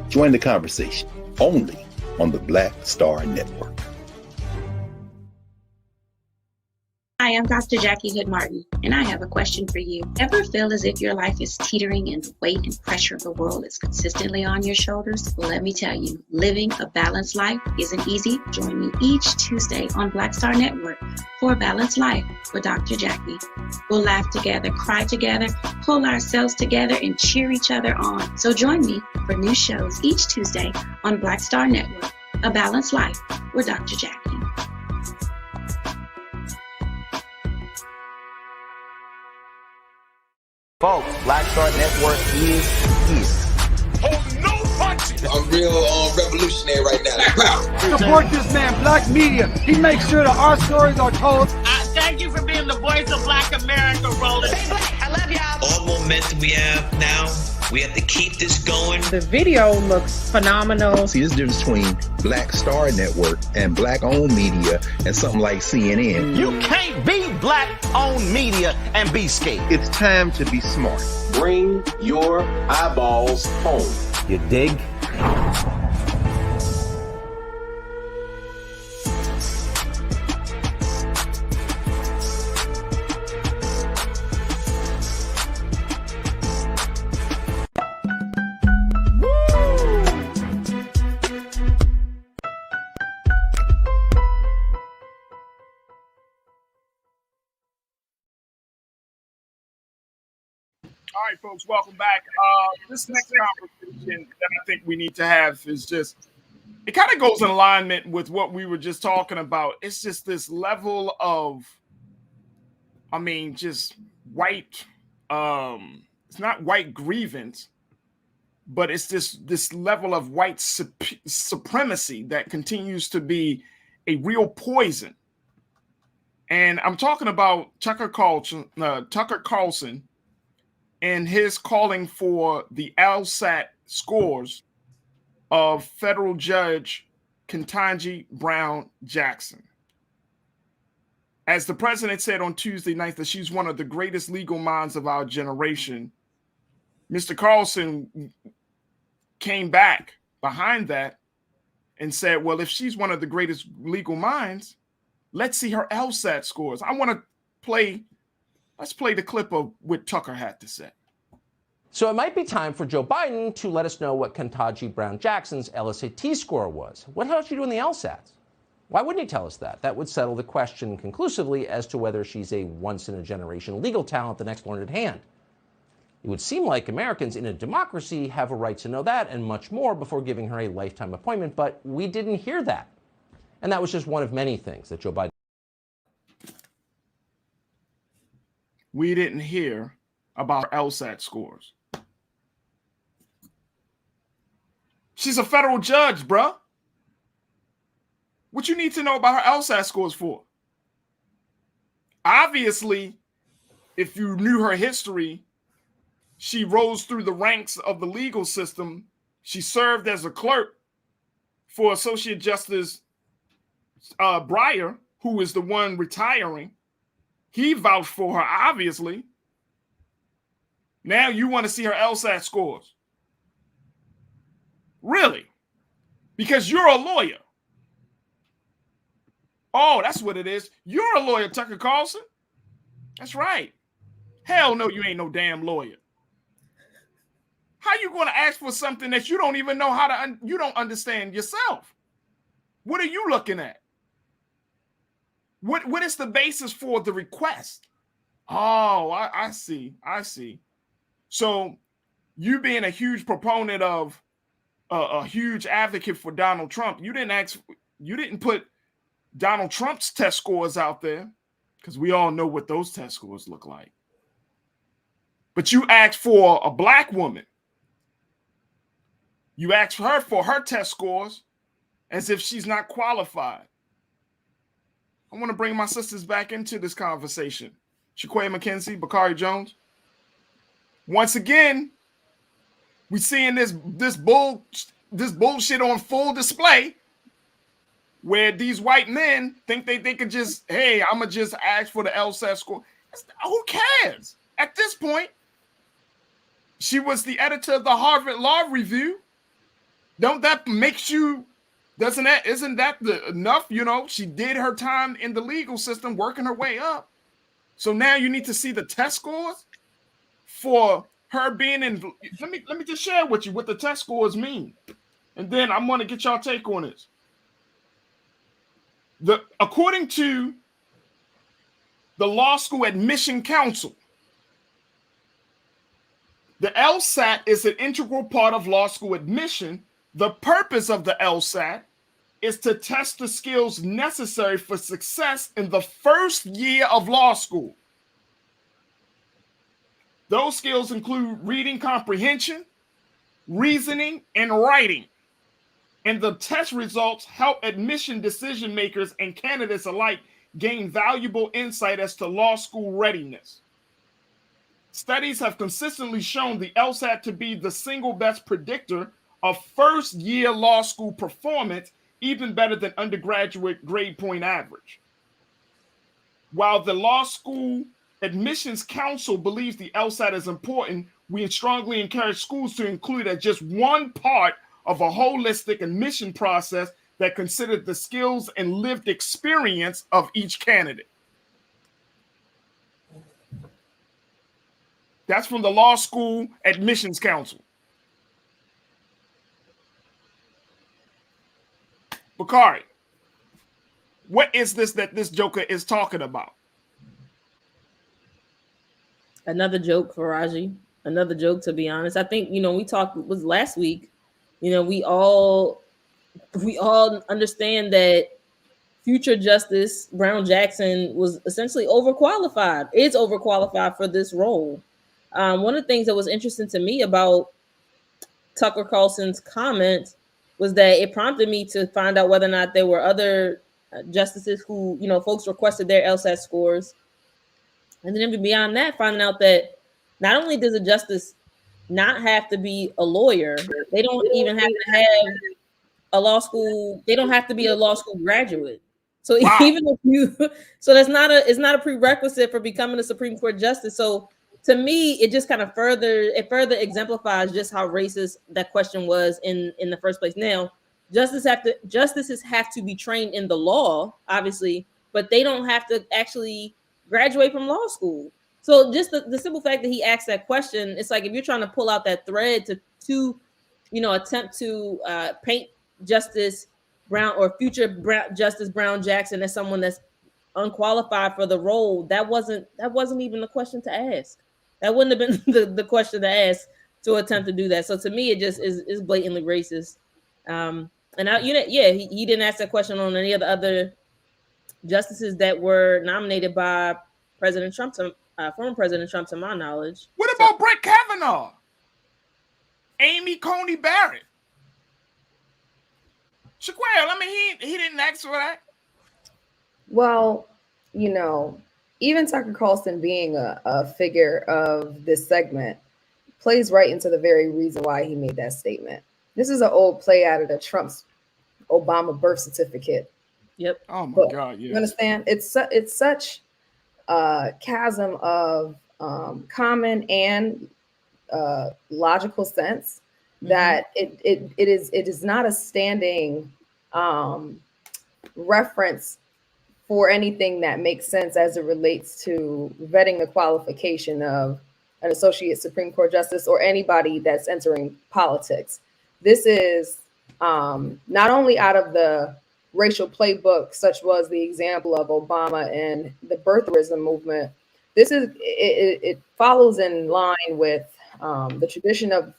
Join the conversation only on the Black Star Network. Hi, I'm Dr. Jackie Hood Martin, and I have a question for you. Ever feel as if your life is teetering and the weight and pressure of the world is consistently on your shoulders? Well, let me tell you, living a balanced life isn't easy. Join me each Tuesday on Black Star Network for A Balanced Life with Dr. Jackie. We'll laugh together, cry together, pull ourselves together, and cheer each other on. So join me for new shows each Tuesday on Black Star Network, A Balanced Life with Dr. Jackie. Folks, Black Star Network is here. Hold no punches. I'm real revolutionary right now. support this man, Black media. He makes sure that our stories are told. Thank you for being the voice of Black America, Roland. Stay black. I love y'all. All momentum we have now, we have to keep this going. The video looks phenomenal. See, there's a difference between Black Star Network and Black-owned media and something like CNN. You can't be Black-owned media and be scared. It's time to be smart. Bring your eyeballs home. You dig? All right, folks, welcome back. This next conversation that I think we need to have is just, it kind of goes in alignment with what we were just talking about. It's just this level of, I mean, just white, it's not white grievance, but it's this level of white supremacy that continues to be a real poison. And I'm talking about Tucker Carlson, and his calling for the LSAT scores of federal judge Ketanji Brown Jackson. As the president said on Tuesday night that she's one of the greatest legal minds of our generation, Mr. Carlson came back behind that and said, well, if she's one of the greatest legal minds, let's see her LSAT scores. I want to let's play the clip of what Tucker had to say. So it might be time for Joe Biden to let us know what Ketanji Brown Jackson's LSAT score was. What did she do in the LSATs? Why wouldn't he tell us that? That would settle the question conclusively as to whether she's a once-in-a-generation legal talent, the next learned hand. It would seem like Americans in a democracy have a right to know that and much more before giving her a lifetime appointment, but we didn't hear that. And that was just one of many things that Joe Biden... We didn't hear about her LSAT scores. She's a federal judge, bruh. What you need to know about her LSAT scores for? Obviously, if you knew her history, she rose through the ranks of the legal system. She served as a clerk for Associate Justice Breyer, who is the one retiring. He vouched for her, obviously. Now you want to see her LSAT scores. Really? Because you're a lawyer. Oh, that's what it is. You're a lawyer, Tucker Carlson. That's right. Hell no, you ain't no damn lawyer. How you going to ask for something that you don't even know how to, you don't understand yourself? What are you looking at? What is the basis for the request? Oh, I see. So you being a huge proponent of a huge advocate for Donald Trump, you didn't put Donald Trump's test scores out there because we all know what those test scores look like. But you asked for a black woman. You asked her for her test scores as if she's not qualified. I want to bring my sisters back into this conversation. Shaquay McKenzie, Bakari Jones. Once again, we seeing this bullshit on full display where these white men think they could just, hey, I'm going to just ask for the LSAT score. Who cares? At this point, she was the editor of the Harvard Law Review. Don't that makes you, isn't that enough? You know, she did her time in the legal system, working her way up. So now you need to see the test scores for her being in. Let me just share with you what the test scores mean. And then I'm going to get y'all take on this. According to the Law School Admission Council, the LSAT is an integral part of law school admission. The purpose of the LSAT is to test the skills necessary for success in the first year of law school. Those skills include reading comprehension, reasoning, and writing. And the test results help admission decision makers and candidates alike gain valuable insight as to law school readiness. Studies have consistently shown the LSAT to be the single best predictor of first-year law school performance, even better than undergraduate grade point average. While the Law School Admissions Council believes the LSAT is important, we strongly encourage schools to include it as just one part of a holistic admission process that considered the skills and lived experience of each candidate. That's from the Law School Admissions Council. Bakari, what is this that this joker is talking about? Another joke, Farajii. Another joke, to be honest. I think, we talked, was last week, we all understand that future Justice Brown Jackson was essentially overqualified. Is overqualified for this role. One of the things that was interesting to me about Tucker Carlson's comment was that it prompted me to find out whether or not there were other justices who, folks requested their LSAT scores. And then beyond that, finding out that not only does a justice not have to be a lawyer, they don't even have to have a law school. They don't have to be a law school graduate. So wow. Even if it's not a prerequisite for becoming a Supreme Court justice. So to me, it just kind of further exemplifies just how racist that question was in the first place. Now, justices have to be trained in the law, obviously, but they don't have to actually graduate from law school. So just the simple fact that he asked that question, it's like if you're trying to pull out that thread to attempt to paint Justice Brown or future Justice Brown Jackson as someone that's unqualified for the role, that wasn't even the question to ask. That wouldn't have been the question to ask to attempt to do that. So to me, it just is blatantly racist. He didn't ask that question on any of the other justices that were nominated by President Trump, former President Trump, to my knowledge. What about Brett Kavanaugh? Amy Coney Barrett? Shaquille, I mean, he didn't ask for that. Well, even Tucker Carlson being a figure of this segment plays right into the very reason why he made that statement. This is an old play out of the Trump's Obama birth certificate. Yep. Oh my God. Yeah. You understand? It's such a chasm of common and logical sense that it is not a standing reference for anything that makes sense as it relates to vetting the qualification of an associate Supreme Court justice or anybody that's entering politics. This is not only out of the racial playbook, such was the example of Obama and the birtherism movement. It follows in line with the tradition of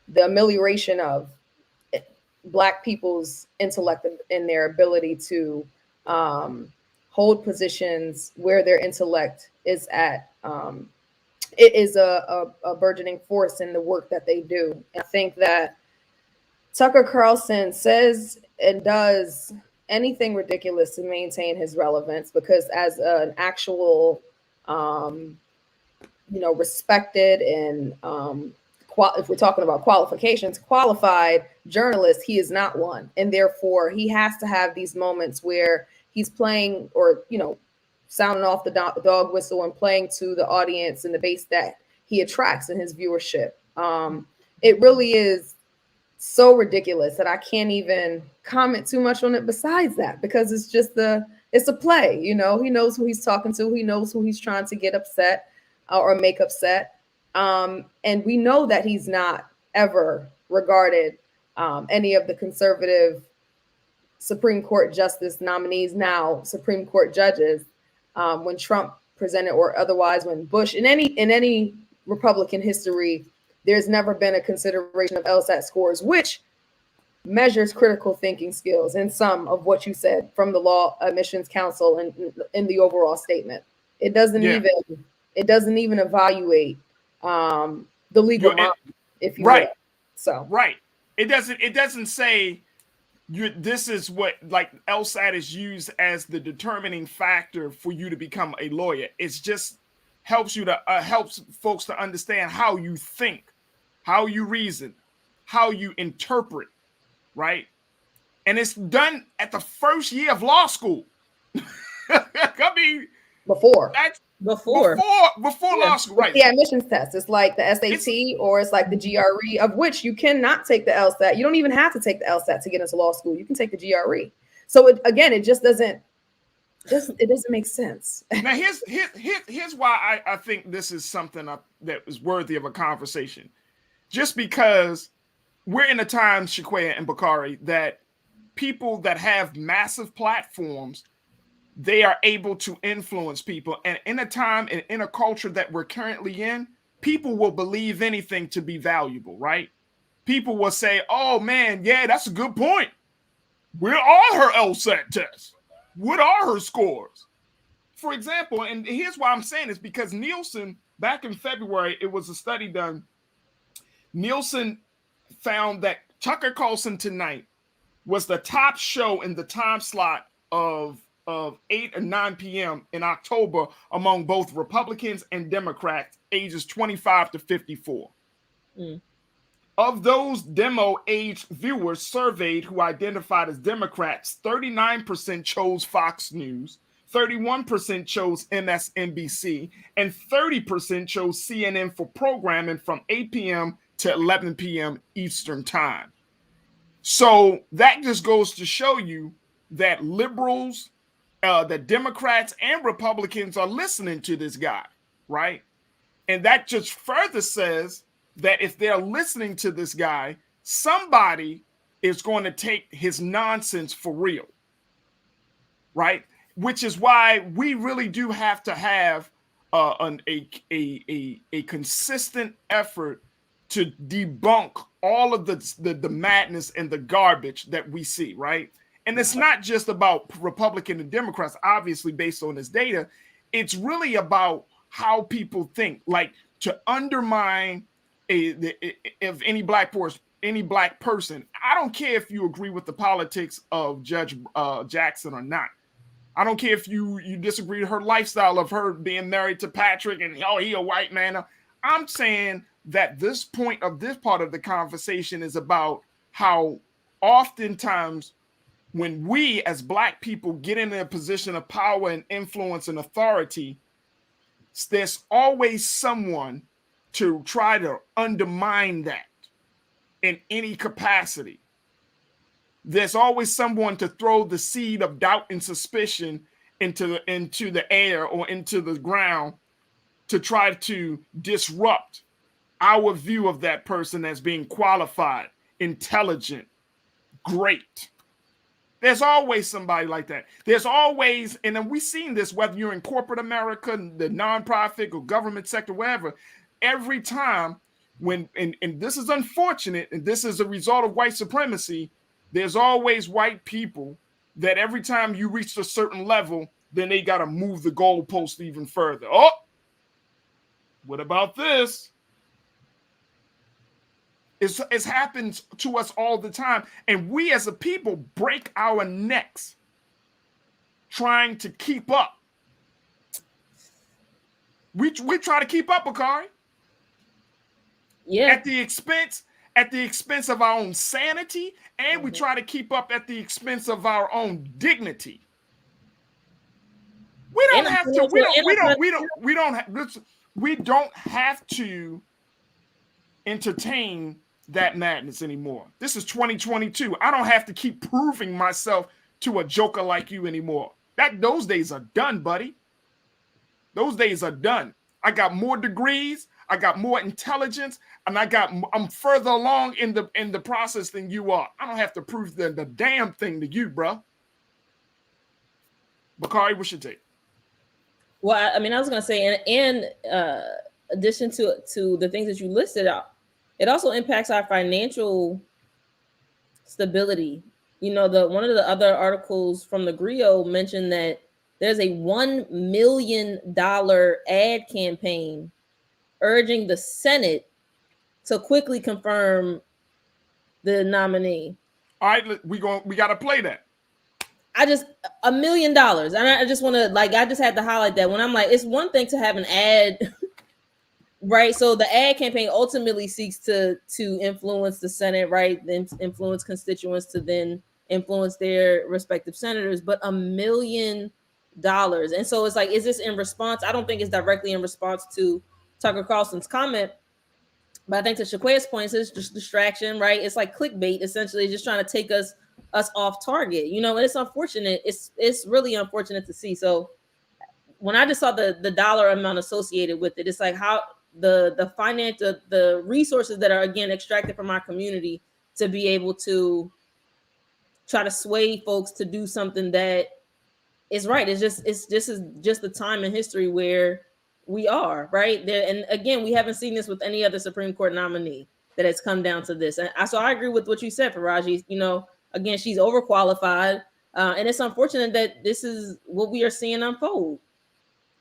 the amelioration of Black people's intellect and their ability to hold positions where their intellect is at. It is a burgeoning force in the work that they do. I think that Tucker Carlson says and does anything ridiculous to maintain his relevance, because as an actual, respected and if we're talking about qualifications, qualified journalist, he is not one. And therefore, he has to have these moments where he's playing or, sounding off the dog whistle and playing to the audience and the base that he attracts in his viewership. It really is so ridiculous that I can't even comment too much on it besides that, because it's just it's a play. He knows who he's talking to. He knows who he's trying to get upset or make upset. And we know that he's not ever regarded any of the conservative Supreme Court justice nominees, now Supreme Court judges, when Trump presented or otherwise, when Bush, in any Republican history, there's never been a consideration of LSAT scores, which measures critical thinking skills, and some of what you said from the Law Admissions Council and in the overall statement. It doesn't even evaluate the legal model, if you will. So right. It doesn't say this is what like LSAT is used as the determining factor for you to become a lawyer. It's just helps you to helps folks to understand how you think, how you reason, how you interpret, right? And it's done at the first year of law school. I mean, before law school, right? The admissions test. It's like the SAT or it's like the GRE, of which you cannot take the LSAT. You don't even have to take the LSAT to get into law school. You can take the GRE. So it just doesn't make sense. Now here's why I think this is something that is worthy of a conversation. Just because we're in a time, Shaquaya and Bakari, that people that have massive platforms, they are able to influence people. And in a time and in a culture that we're currently in, people will believe anything to be valuable, right? People will say, oh man, yeah, that's a good point. Where are her LSAT tests? What are her scores? For example, and here's why I'm saying this, because Nielsen, back in February, it was a study done. Nielsen found that Tucker Carlson Tonight was the top show in the time slot of 8 and 9 p.m. in October among both Republicans and Democrats ages 25 to 54. Of those demo-aged viewers surveyed who identified as Democrats, 39% chose Fox News, 31% chose MSNBC, and 30% chose CNN for programming from 8 p.m. to 11 p.m. Eastern Time. So that just goes to show you that liberals, that Democrats and Republicans are listening to this guy, right? And that just further says that if they're listening to this guy, somebody is going to take his nonsense for real, right? Which is why we really do have to have a consistent effort to debunk all of the madness and the garbage that we see, right? And it's not just about Republican and Democrats, obviously, based on this data. It's really about how people think, like to undermine if any black person. I don't care if you agree with the politics of Judge Jackson or not. I don't care if you disagree with her lifestyle of her being married to Patrick and he a white man. I'm saying that this part of the conversation is about how oftentimes when we as black people get in a position of power and influence and authority, there's always someone to try to undermine that in any capacity. There's always someone to throw the seed of doubt and suspicion into the air or into the ground to try to disrupt our view of that person as being qualified, intelligent, great. There's always somebody like that. There's always, and then we've seen this, whether you're in corporate America, the nonprofit or government sector, wherever, every time when, and this is unfortunate, and this is a result of white supremacy, there's always white people that every time you reach a certain level, then they got to move the goalpost even further. Oh, what about this? It happens to us all the time. And we as a people break our necks trying to keep up. We try to keep up, Bakari. Yeah. At the expense of our own sanity, and we try to keep up at the expense of our own dignity. We don't have to entertain that madness anymore. This is 2022. I don't have to keep proving myself to a joker like you anymore. Those days are done, buddy. Those days are done. I got more degrees, I got more intelligence, and I'm further along in the process than you are. I don't have to prove the damn thing to you, bro. Bakari, what's your take? Well, I mean, I was gonna say, in addition to the things that you listed out, it also impacts our financial stability. You know, one of the other articles from the Griot mentioned that there's a $1 million ad campaign urging the Senate to quickly confirm the nominee. All right, we got to play that. I just $1 million, and I just want to I just had to highlight that when I'm like, it's one thing to have an ad, right? So the ad campaign ultimately seeks to influence the Senate, right? Then influence constituents to then influence their respective senators, but $1 million, and so it's like, is this in response? I don't think it's directly in response to Tucker Carlson's comment. But I think to Shaquaya's point, it's just distraction, right? It's like clickbait, essentially, just trying to take us off target, and it's unfortunate. It's really unfortunate to see. So when I just saw the dollar amount associated with it, it's like how the finance, the resources that are again extracted from our community to be able to try to sway folks to do something that is right. It's just the time in history where we are right there. And again, we haven't seen this with any other Supreme Court nominee that has come down to this. And so I agree with what you said, Farajii. Again, she's overqualified, and it's unfortunate that this is what we are seeing unfold.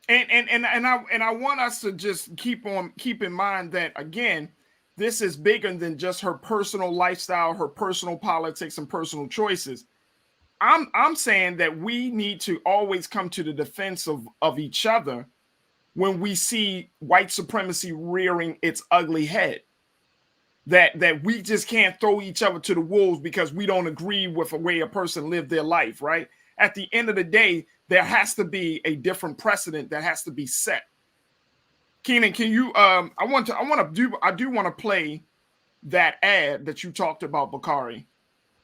And I want us to just keep in mind that again, this is bigger than just her personal lifestyle, her personal politics, and personal choices. I'm saying that we need to always come to the defense of each other when we see white supremacy rearing its ugly head. That we just can't throw each other to the wolves because we don't agree with the way a person lived their life, right? At the end of the day, there has to be a different precedent that has to be set. Keenan, can you I do want to play that ad that you talked about, Bakari.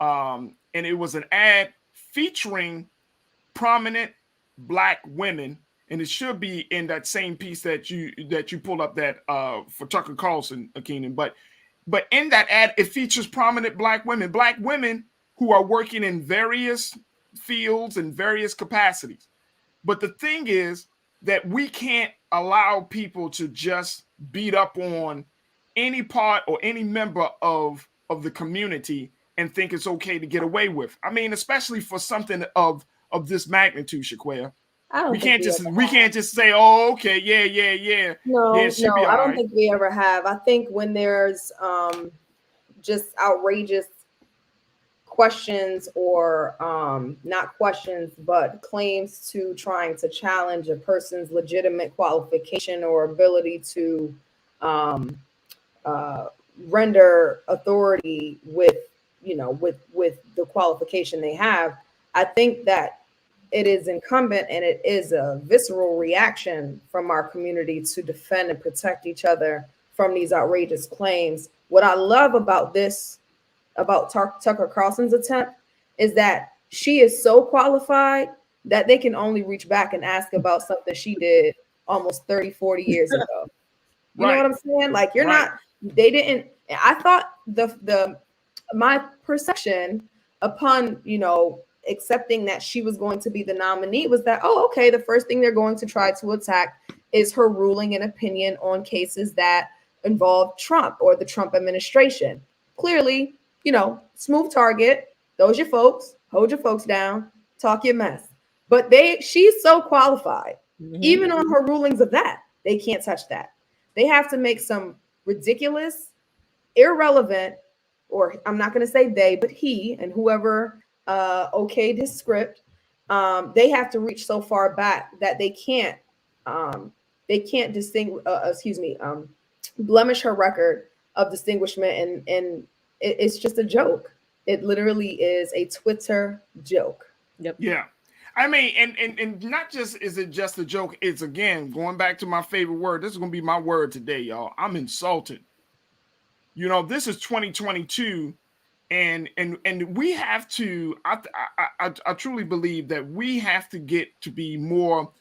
And it was an ad featuring prominent Black women, and it should be in that same piece that you pulled up that for Tucker Carlson, Keenan. But in that ad, it features prominent Black women who are working in various fields and various capacities. But the thing is that we can't allow people to just beat up on any part or any member of the community and think it's okay to get away with. I mean, especially for something of this magnitude, Shaquaya. We can't just say, oh, okay, yeah. No, yeah, I don't think we ever have. I think when there's just outrageous questions or not questions, but claims to trying to challenge a person's legitimate qualification or ability to render authority with the qualification they have, I think that it is incumbent and it is a visceral reaction from our community to defend and protect each other from these outrageous claims. What I love about this, about Tucker Carlson's attempt, is that she is so qualified that they can only reach back and ask about something she did almost 30, 40 years ago. You know what I'm saying? Like, you're not, they didn't, I thought my perception upon, accepting that she was going to be the nominee was that, oh, okay, the first thing they're going to try to attack is her ruling and opinion on cases that involve Trump or the Trump administration. Clearly, smooth target, those your folks, hold your folks down, talk your mess. But she's so qualified, even on her rulings of that, they can't touch that. They have to make some ridiculous, irrelevant, or I'm not going to say they, but he and whoever okayed his script, they have to reach so far back that they can't blemish her record of distinguishment, and it's just a joke. It literally is a Twitter joke. Yep. Yeah. I mean, and not just is it just a joke, it's again going back to my favorite word. This is gonna be my word today, y'all. I'm insulted. This is 2022. And we have to, I truly believe that we have to get to be more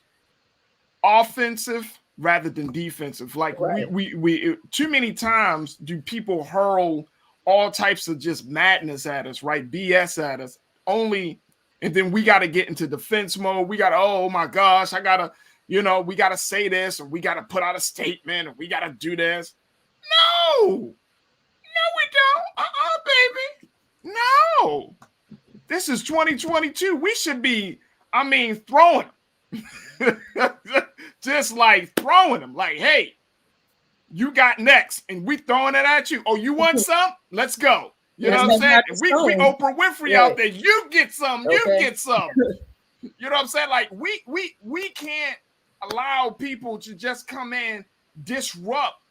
offensive rather than defensive. Like we too many times do people hurl all types of just madness at us, right? BS at us only. And then we got to get into defense mode. We got to, oh my gosh, I got to, we got to say this, or we got to put out a statement, or we got to do this. No, we don't. Baby. No. This is 2022. We should be, throwing them. Just like throwing them. Like, hey, you got next, and we throwing it at you. Oh, you want some? Let's go. You know what I'm saying? We Oprah Winfrey out there. You get some. You get some. You know what I'm saying? Like we can't allow people to just come in, disrupt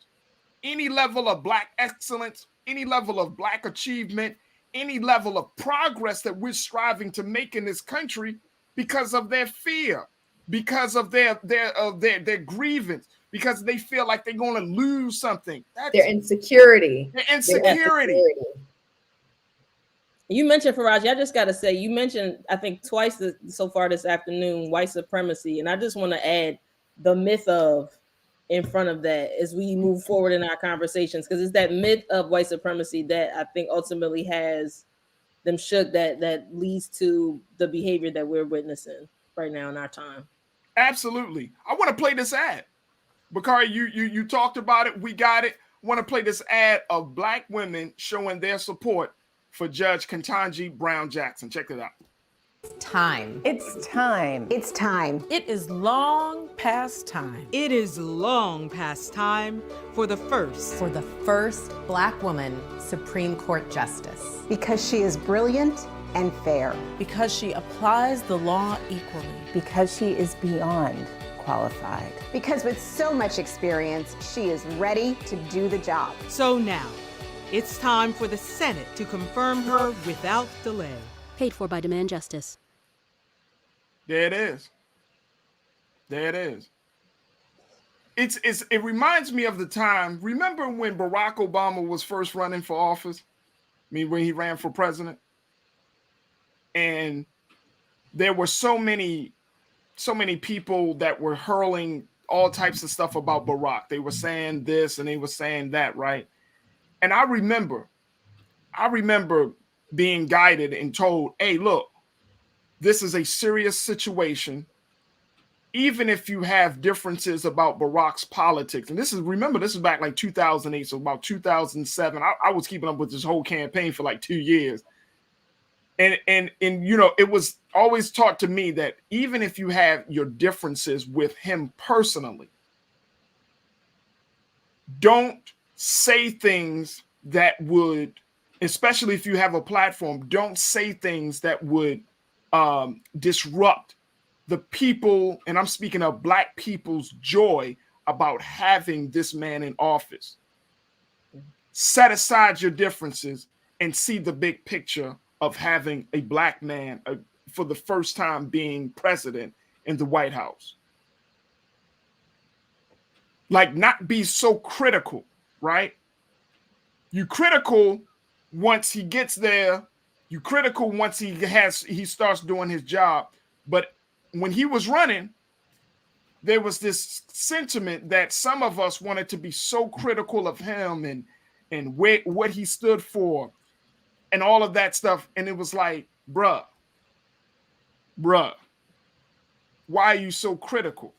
any level of Black excellence, any level of Black achievement, any level of progress that we're striving to make in this country because of their fear, because of their grievance, because they feel like they're going to lose something. That's their insecurity. Their insecurity. You mentioned Farajii. I just got to say, you mentioned, I think twice so far this afternoon, white supremacy. And I just want to add the myth of in front of that as we move forward in our conversations, because it's that myth of white supremacy that I think ultimately has them shook, that leads to the behavior that we're witnessing right now in our time. Absolutely. I want to play this ad. Bakari, you talked about it. We got it. I want to play this ad of Black women showing their support for Judge Ketanji Brown Jackson. Check it out. Time. It's time. It's time. It is long past time. It is long past time for the first Black woman Supreme Court Justice. Because she is brilliant and fair. Because she applies the law equally. Because she is beyond qualified. Because with so much experience, she is ready to do the job. So now, it's time for the Senate to confirm her without delay. Paid for by Demand Justice. There it is. There it is. It reminds me of the time. Remember when Barack Obama was first running for office? I mean, when he ran for president, and there were so many people that were hurling all types of stuff about Barack. They were saying this and they were saying that, right? And I remember being guided and told, hey, look, this is a serious situation. Even if you have differences about Barack's politics, and this is back like 2008, so about 2007. I was keeping up with this whole campaign for like 2 years. And you know, it was always taught to me that even if you have your differences with him personally, don't say things that would, especially if you have a platform, don't say things that would disrupt the people, and I'm speaking of Black people's joy about having this man in office. Set aside your differences and see the big picture of having a Black man for the first time being president in the White House. Like, not be so critical, right? You critical once he gets there. You critical once he starts doing his job. But when he was running, there was this sentiment that some of us wanted to be so critical of him and what he stood for and all of that stuff. And it was like, bruh, why are you so critical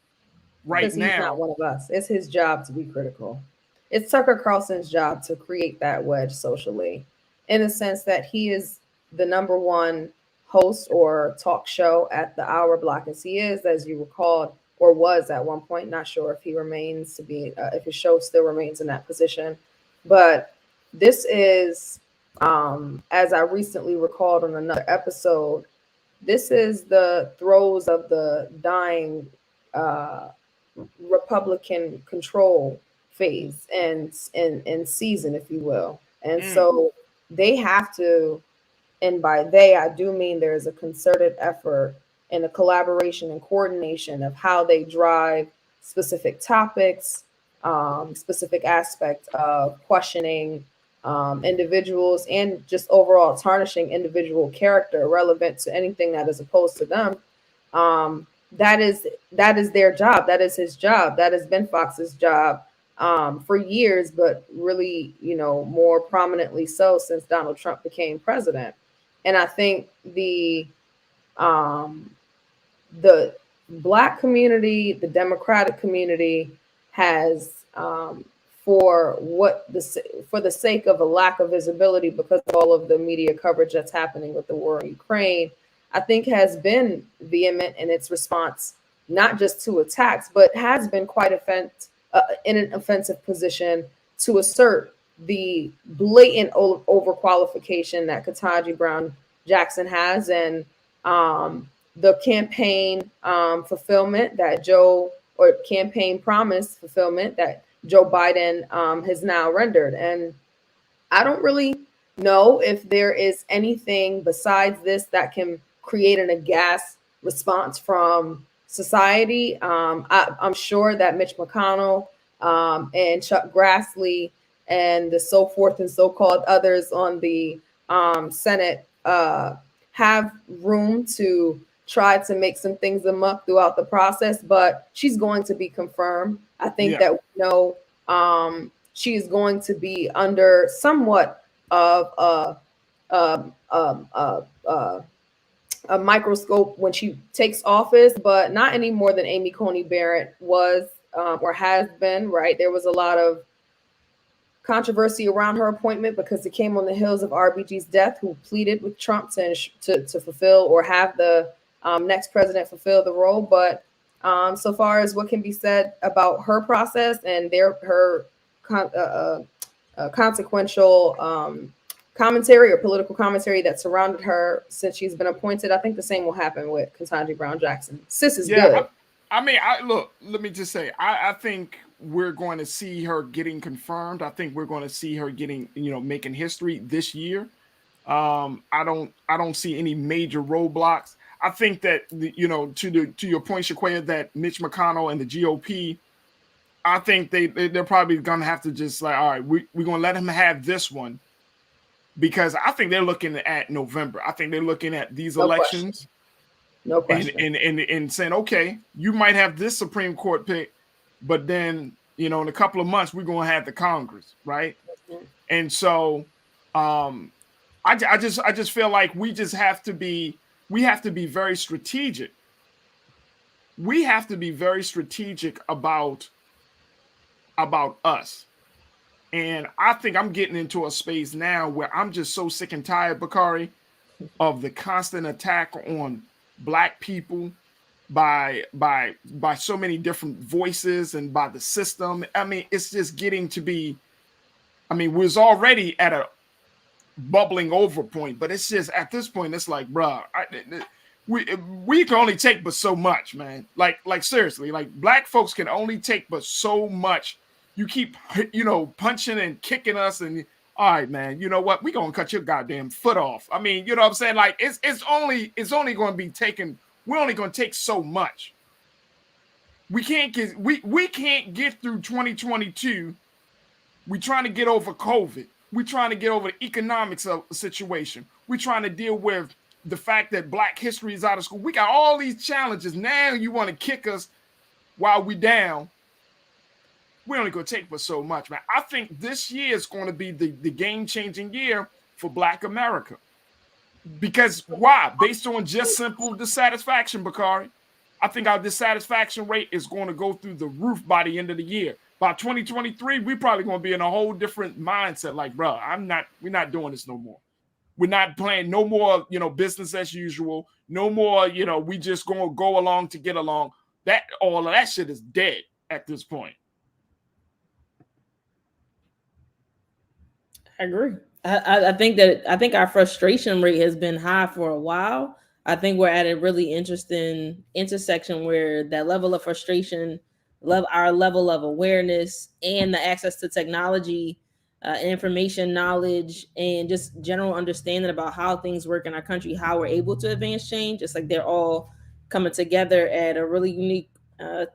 right now? He's not one of us. It's his job to be critical. It's Tucker Carlson's job to create that wedge socially, in the sense that he is the #1 host or talk show at the hour block, as he is, as you recalled, or was at one point. Not sure if he remains to be, if his show still remains in that position. But this is, as I recently recalled on another episode, this is the throes of the dying Republican control phase and season, if you will. And so they have to, and by they, I do mean there's a concerted effort and a collaboration and coordination of how they drive specific topics, specific aspects of questioning individuals, and just overall tarnishing individual character relevant to anything that is opposed to them. That is their job. That is his job. That has been Fox's job for years, but really, you know, more prominently so since Donald Trump became president. And I think the Black community, the Democratic community has, for the sake of a lack of visibility because of all of the media coverage that's happening with the war in Ukraine, I think has been vehement in its response, not just to attacks, but has been quite in an offensive position to assert the blatant overqualification that Ketanji Brown Jackson has, and the campaign fulfillment that campaign promise fulfillment that Joe Biden has now rendered. And I don't really know if there is anything besides this that can create an aghast response from society. I'm sure that Mitch McConnell and Chuck Grassley and the so forth and so-called others on the Senate have room to try to make some things up throughout the process, but she's going to be confirmed. I think that we know she is going to be under somewhat of a microscope when she takes office, but not any more than Amy Coney Barrett was or has been, right? There was a lot of controversy around her appointment because it came on the heels of RBG's death, who pleaded with Trump to fulfill or have the next president fulfill the role. But so far as what can be said about her process and her consequential commentary or political commentary that surrounded her since she's been appointed, I think the same will happen with Ketanji Brown Jackson. Sis is good. I mean, look, let me just say, I think we're going to see her getting confirmed. I think we're going to see her getting, making history this year. I don't see any major roadblocks. I think that, to your point, Shaquaya, that Mitch McConnell and the GOP, I think they're probably going to have to just like, all right, we're going to let him have this one, because I think they're looking at November. I think they're looking at these elections. No question. And saying, okay, you might have this Supreme Court pick, but then, in a couple of months, we're going to have the Congress, right? Mm-hmm. And so I just feel like we have to be very strategic. We have to be very strategic about us. And I think I'm getting into a space now where I'm just so sick and tired, Bakari, of the constant attack on Black people by so many different voices and by the system. I mean, it's just getting to be, we was already at a bubbling over point, but it's just at this point, it's like, bruh, we can only take but so much, man. Like seriously, like Black folks can only take but so much. You keep, punching and kicking us, and all right, man, you know what? We're going to cut your goddamn foot off. I mean, you know what I'm saying? Like, it's only going to be taken. We're only going to take so much. We can't get through 2022. We're trying to get over COVID. We're trying to get over the economics of the situation. We're trying to deal with the fact that Black history is out of school. We got all these challenges. Now you want to kick us while we down. We're only going to take but so much, man. I think this year is going to be the game-changing year for Black America. Because why? Based on just simple dissatisfaction, Bakari. I think our dissatisfaction rate is going to go through the roof by the end of the year. By 2023, we're probably going to be in a whole different mindset. Like, bro, we're not doing this no more. We're not playing no more, business as usual. No more, we just going to go along to get along. All of that shit is dead at this point. I agree. I think our frustration rate has been high for a while. I think we're at a really interesting intersection where that level of frustration, our level of awareness, and the access to technology, information, knowledge, and just general understanding about how things work in our country, how we're able to advance change. It's like they're all coming together at a really unique, a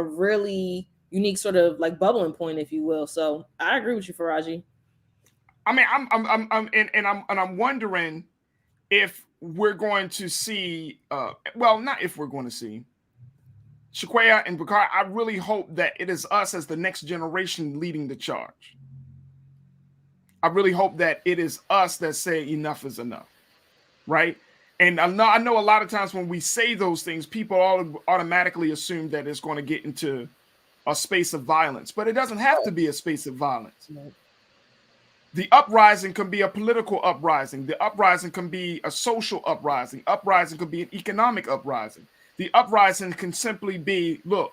really unique sort of like bubbling point, if you will. So I agree with you, Farajii. I mean, I'm wondering if we're going to see, not if we're going to see, Shaquaya and Bakari, I really hope that it is us as the next generation leading the charge. I really hope that it is us that say enough is enough, right? And I know a lot of times when we say those things, people automatically assume that it's going to get into a space of violence, but it doesn't have to be a space of violence. Right. The uprising can be a political uprising. The uprising can be a social uprising. Uprising could be an economic uprising. The uprising can simply be, look,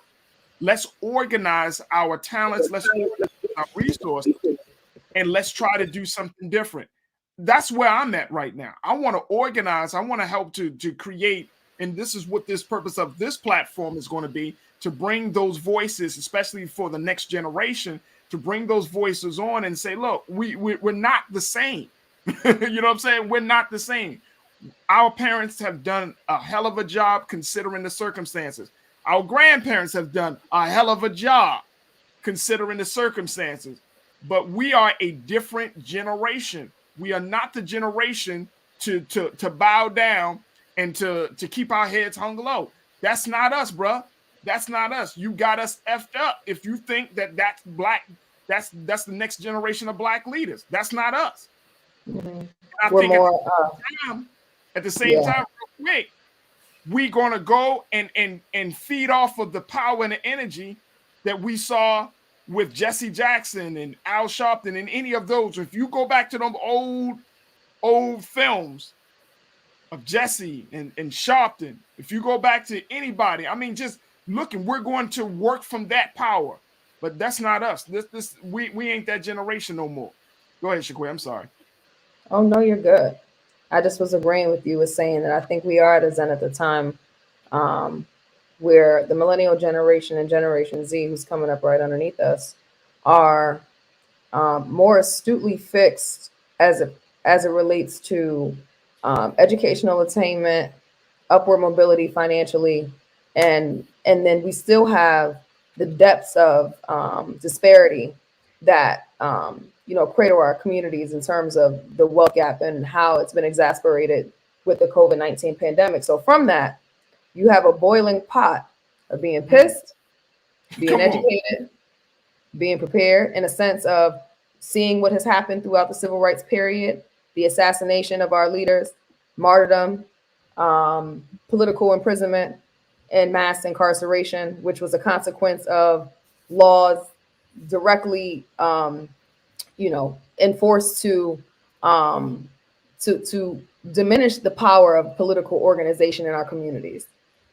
let's organize our talents, let's organize our resources, and let's try to do something different. That's where I'm at right now. I want to organize. I want to help to create, and this is what this purpose of this platform is going to be, to bring those voices, especially for the next generation, to bring those voices on and say, look, we're not the same. You know what I'm saying? We're not the same. Our parents have done a hell of a job considering the circumstances. Our grandparents have done a hell of a job considering the circumstances. But we are a different generation. We are not the generation to bow down and to keep our heads hung low. That's not us, bruh. That's not us. You got us effed up if you think that that's black. That's the next generation of black leaders. That's not us. Mm-hmm. I think at the same time, real quick, we're gonna go and feed off of the power and the energy that we saw with Jesse Jackson and Al Sharpton and any of those. If you go back to them old films of Jesse and Sharpton, if you go back to anybody, I mean, just looking, we're going to work from that power. But that's not us. We ain't that generation no more. Go ahead, Shaquille. I'm sorry. Oh no, you're good. I just was agreeing with you with saying that I think we are at a zenith at the time where the millennial generation and Generation Z, who's coming up right underneath us, are more astutely fixed as it relates to educational attainment, upward mobility financially, and then we still have the depths of disparity that cradle our communities in terms of the wealth gap and how it's been exacerbated with the COVID-19 pandemic. So from that, you have a boiling pot of being pissed, being educated, being prepared, in a sense of seeing what has happened throughout the civil rights period, the assassination of our leaders, martyrdom, political imprisonment, and mass incarceration, which was a consequence of laws directly, enforced to diminish the power of political organization in our communities.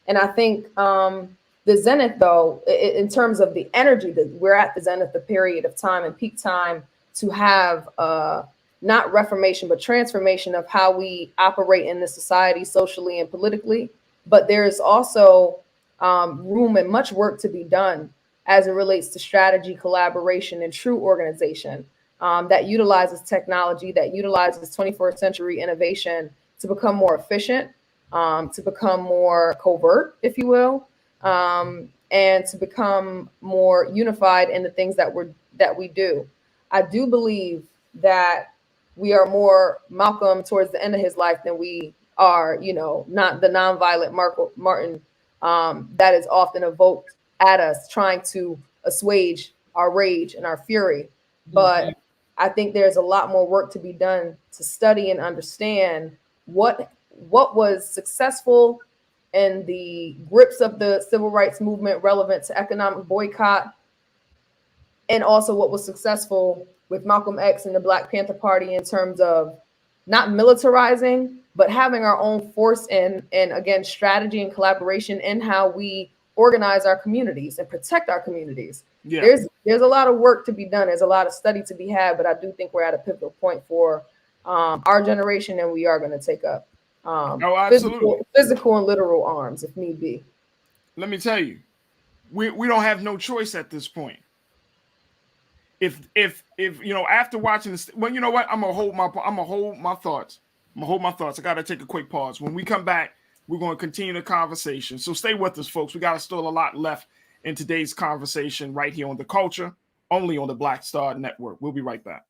And I think the zenith, though, in terms of the energy, that we're at the zenith, the period of time and peak time to have not reformation, but transformation of how we operate in the society socially and politically. But there's also room and much work to be done as it relates to strategy, collaboration, and true organization that utilizes technology, that utilizes 21st century innovation to become more efficient, to become more covert, if you will, and to become more unified in the things that we do. I do believe that we are more Malcolm towards the end of his life than we are, not the nonviolent Martin that is often evoked at us, trying to assuage our rage and our fury. But I think there's a lot more work to be done to study and understand what was successful in the grips of the civil rights movement relevant to economic boycott, and also what was successful with Malcolm X and the Black Panther Party in terms of not militarizing, but having our own force and again, strategy and collaboration in how we organize our communities and protect our communities. Yeah. There's a lot of work to be done. There's a lot of study to be had, but I do think we're at a pivotal point for our generation, and we are going to take up physical and literal arms if need be. Let me tell you, we don't have no choice at this point. If after watching this, well, you know what? I'm gonna hold my thoughts. I gotta take a quick pause. When we come back, we're gonna continue the conversation. So stay with us, folks. We got still a lot left in today's conversation right here on The Culture, only on the Black Star Network. We'll be right back.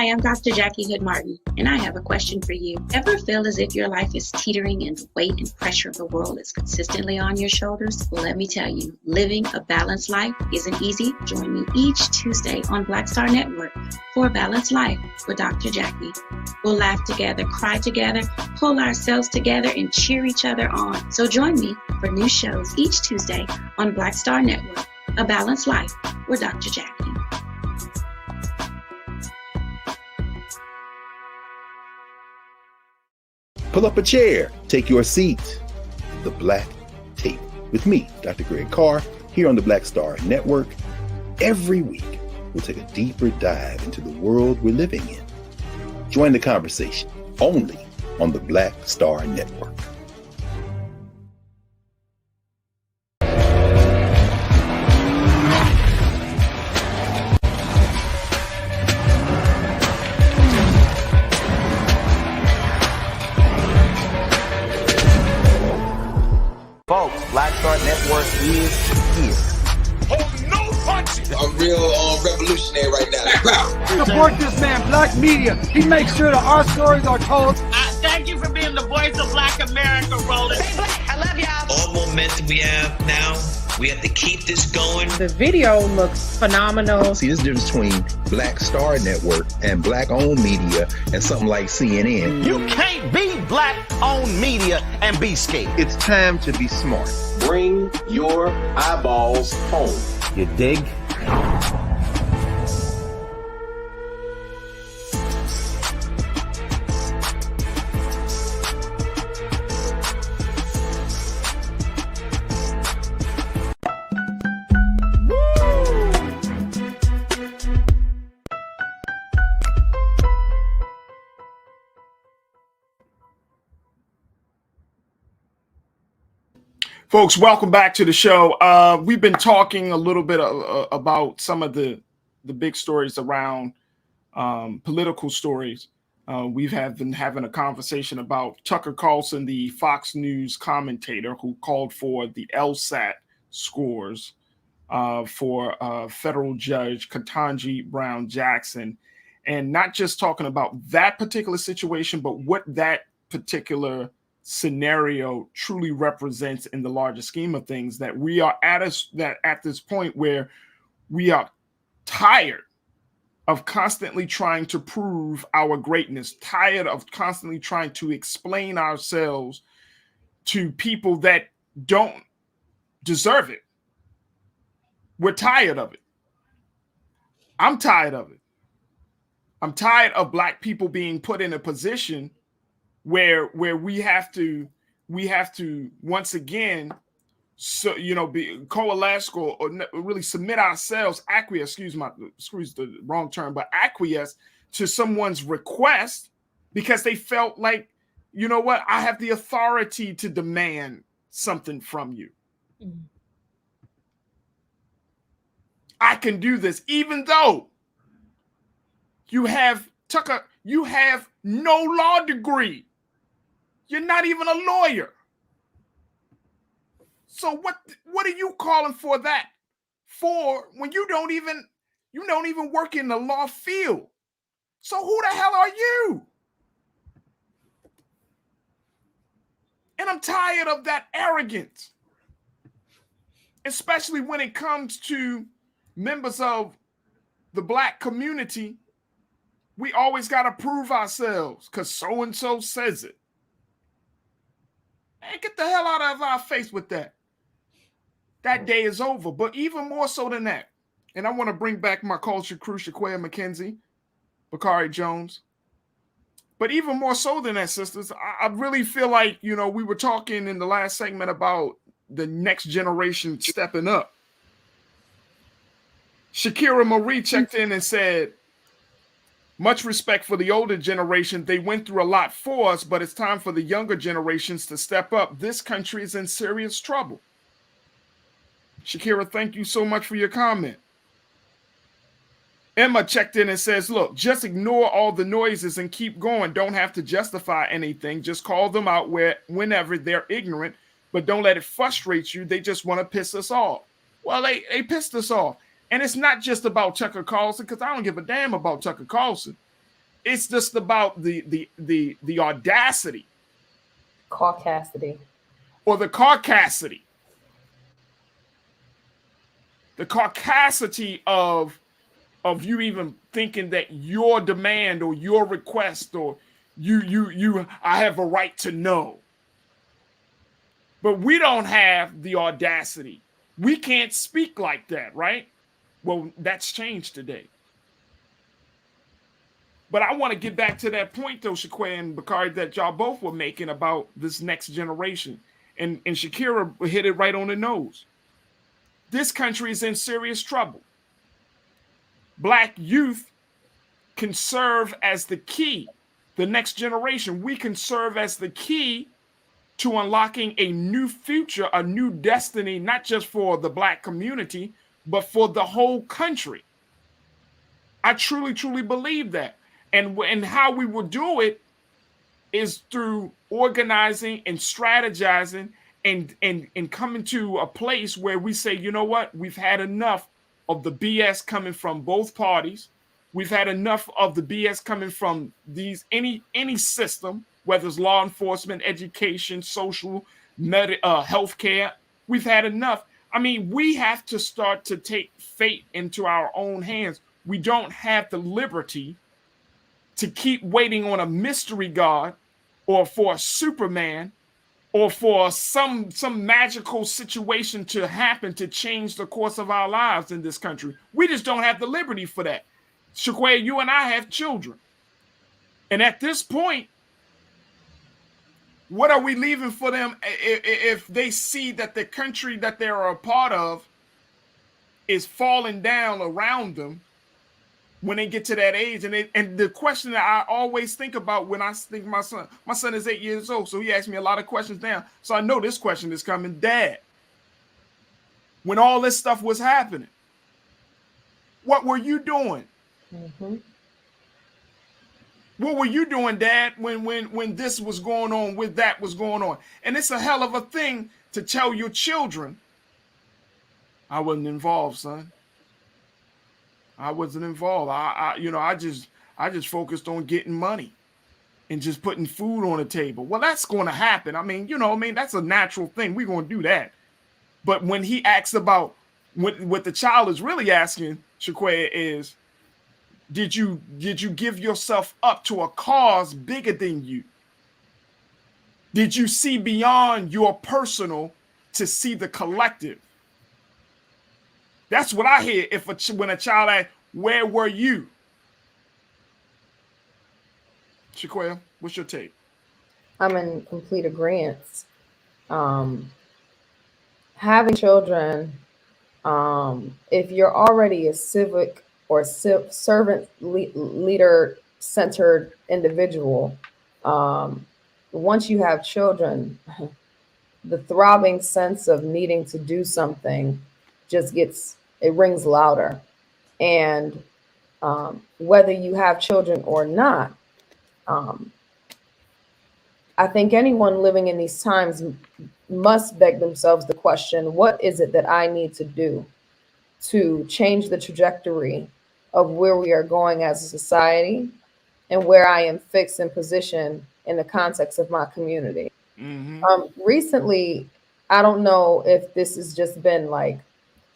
Hi, I'm Dr. Jackie Hood Martin, and I have a question for you. Ever feel as if your life is teetering and the weight and pressure of the world is consistently on your shoulders? Well, let me tell you, living a balanced life isn't easy. Join me each Tuesday on Black Star Network for A Balanced Life with Dr. Jackie. We'll laugh together, cry together, pull ourselves together, and cheer each other on. So join me for new shows each Tuesday on Black Star Network, A Balanced Life with Dr. Jackie. Pull up a chair, take your seat. The Black Tape with me, Dr. Greg Carr, here on the Black Star Network. Every week, we'll take a deeper dive into the world we're living in. Join the conversation only on the Black Star Network. Folks, Black Star Network is here. Oh, no punches! I'm real revolutionary right now. Support this man, Black Media. He makes sure that our stories are told. Thank you for being the voice of Black America, Roland. Stay black. I love y'all. All momentum we have now, we have to keep this going. The video looks phenomenal. See, there's a difference between Black Star Network and black-owned media and something like CNN. You can't be black-owned media and be scared. It's time to be smart. Bring your eyeballs home. You dig? Folks, welcome back to the show. We've been talking a little bit about some of the big stories around political stories. We've been having a conversation about Tucker Carlson, the Fox News commentator who called for the LSAT scores for federal judge Ketanji Brown Jackson, and not just talking about that particular situation, but what that particular scenario truly represents in the larger scheme of things, that we are at this point where we are tired of constantly trying to prove our greatness, tired of constantly trying to explain ourselves to people that don't deserve it. We're tired of it. I'm tired of it. I'm tired of Black people being put in a position where we have to once again, so coalesce or really submit ourselves, acquiesce to someone's request because they felt like, you know what, I have the authority to demand something from you. Mm-hmm. I can do this, even though you have no law degree. You're not even a lawyer. So what are you calling for that for when you don't even work in the law field? So who the hell are you? And I'm tired of that arrogance, especially when it comes to members of the Black community. We always got to prove ourselves because so-and-so says it. Hey, get the hell out of our face with that. That day is over. But even more so than that, and I want to bring back my culture crew, Shaquaya McKenzie, Bakari Jones. But even more so than that, sisters, I really feel like, we were talking in the last segment about the next generation stepping up. Shakira Marie checked in and said, much respect for the older generation. They went through a lot for us, but it's time for the younger generations to step up. This country is in serious trouble. Shakira, thank you so much for your comment. Emma checked in and says, look, just ignore all the noises and keep going. Don't have to justify anything. Just call them out whenever they're ignorant, but don't let it frustrate you. They just want to piss us off. Well, they pissed us off. And it's not just about Tucker Carlson, because I don't give a damn about Tucker Carlson. It's just about the audacity, caucasity, or the caucasity. The caucasity of you even thinking that your demand or your request or I have a right to know. But we don't have the audacity. We can't speak like that, right? Well, that's changed today. But I want to get back to that point, though, Shaquay and Bakari, that y'all both were making about this next generation. And Shakira hit it right on the nose. This country is in serious trouble. Black youth can serve as the key. The next generation, we can serve as the key to unlocking a new future, a new destiny, not just for the Black community, but for the whole country. I truly, truly believe that. And how we will do it is through organizing and strategizing and coming to a place where we say, you know what, we've had enough of the BS coming from both parties. We've had enough of the BS coming from any system, whether it's law enforcement, education, social, healthcare. We've had enough. I mean, we have to start to take fate into our own hands. We don't have the liberty to keep waiting on a mystery god or for a Superman or for some magical situation to happen to change the course of our lives in this country. We just don't have the liberty for that. Shaquay, you and I have children. And at this point, what are we leaving for them if they see that the country that they're a part of is falling down around them when they get to that age? And the question that I always think about when I think my son is 8 years old, so he asks me a lot of questions now. So I know this question is coming. Dad, when all this stuff was happening, what were you doing? Mm-hmm. What were you doing, Dad, when this was going on, with that was going on? And it's a hell of a thing to tell your children, I wasn't involved, son. I wasn't involved. I just focused on getting money and just putting food on the table. Well, that's going to happen. I mean, that's a natural thing. We're going to do that. But when he asks about what the child is really asking, Shaquay, is, did you give yourself up to a cause bigger than you? Did you see beyond your personal to see the collective? That's what I hear when a child asks, where were you? Shaquay, what's your take? I'm in complete agreement. Having children, if you're already a civic or servant leader-centered individual, once you have children, the throbbing sense of needing to do something just it rings louder. And whether you have children or not, I think anyone living in these times must beg themselves the question, what is it that I need to do to change the trajectory of where we are going as a society and where I am fixed in position in the context of my community? Mm-hmm. Recently, I don't know if this has just been like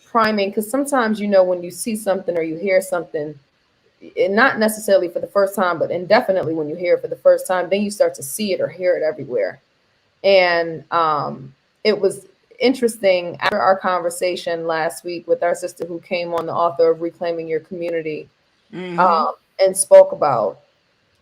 priming, because sometimes, when you see something or you hear something, not necessarily for the first time, but indefinitely when you hear it for the first time, then you start to see it or hear it everywhere. And it was interesting after our conversation last week with our sister who came on, the author of Reclaiming Your Community, and spoke about,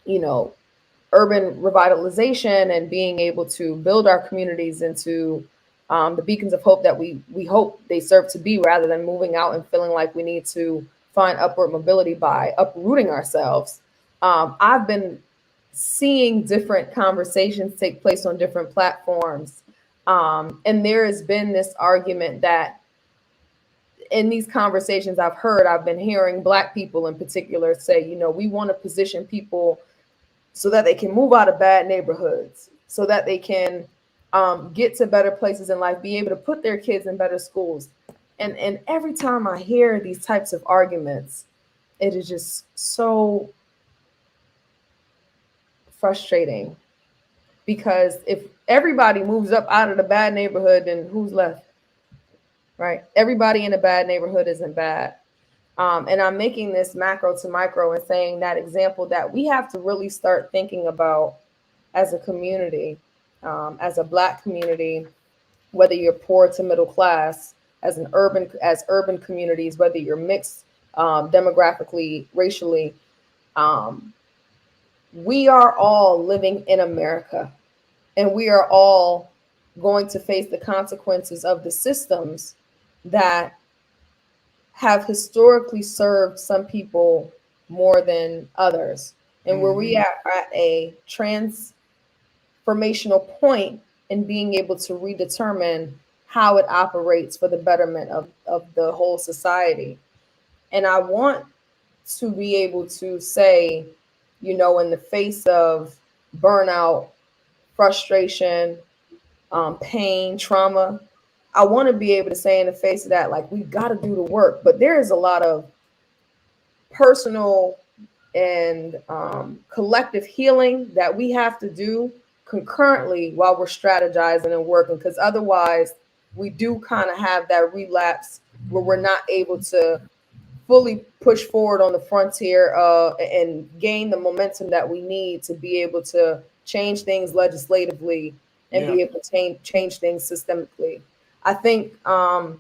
urban revitalization and being able to build our communities into the beacons of hope that we hope they serve to be, rather than moving out and feeling like we need to find upward mobility by uprooting ourselves. I've been seeing different conversations take place on different platforms. And there has been this argument that in these conversations I've been hearing Black people in particular say, we want to position people so that they can move out of bad neighborhoods, so that they can get to better places in life, be able to put their kids in better schools. And every time I hear these types of arguments, it is just so frustrating, because if everybody moves up out of the bad neighborhood, then who's left? Right? Everybody in a bad neighborhood isn't bad. And I'm making this macro to micro and saying that example that we have to really start thinking about as a community, as a Black community, whether you're poor to middle class, as urban communities, whether you're mixed demographically, racially, we are all living in America, and we are all going to face the consequences of the systems that have historically served some people more than others. And where we are at a transformational point in being able to redetermine how it operates for the betterment of the whole society. And I want to be able to say, you know, in the face of burnout, frustration, pain, trauma, I want to be able to say in the face of that, like, we've got to do the work. But there is a lot of personal and collective healing that we have to do concurrently while we're strategizing and working, because otherwise we do kind of have that relapse where we're not able to fully push forward on the frontier and gain the momentum that we need to be able to change things legislatively and be able to change things systemically. I think the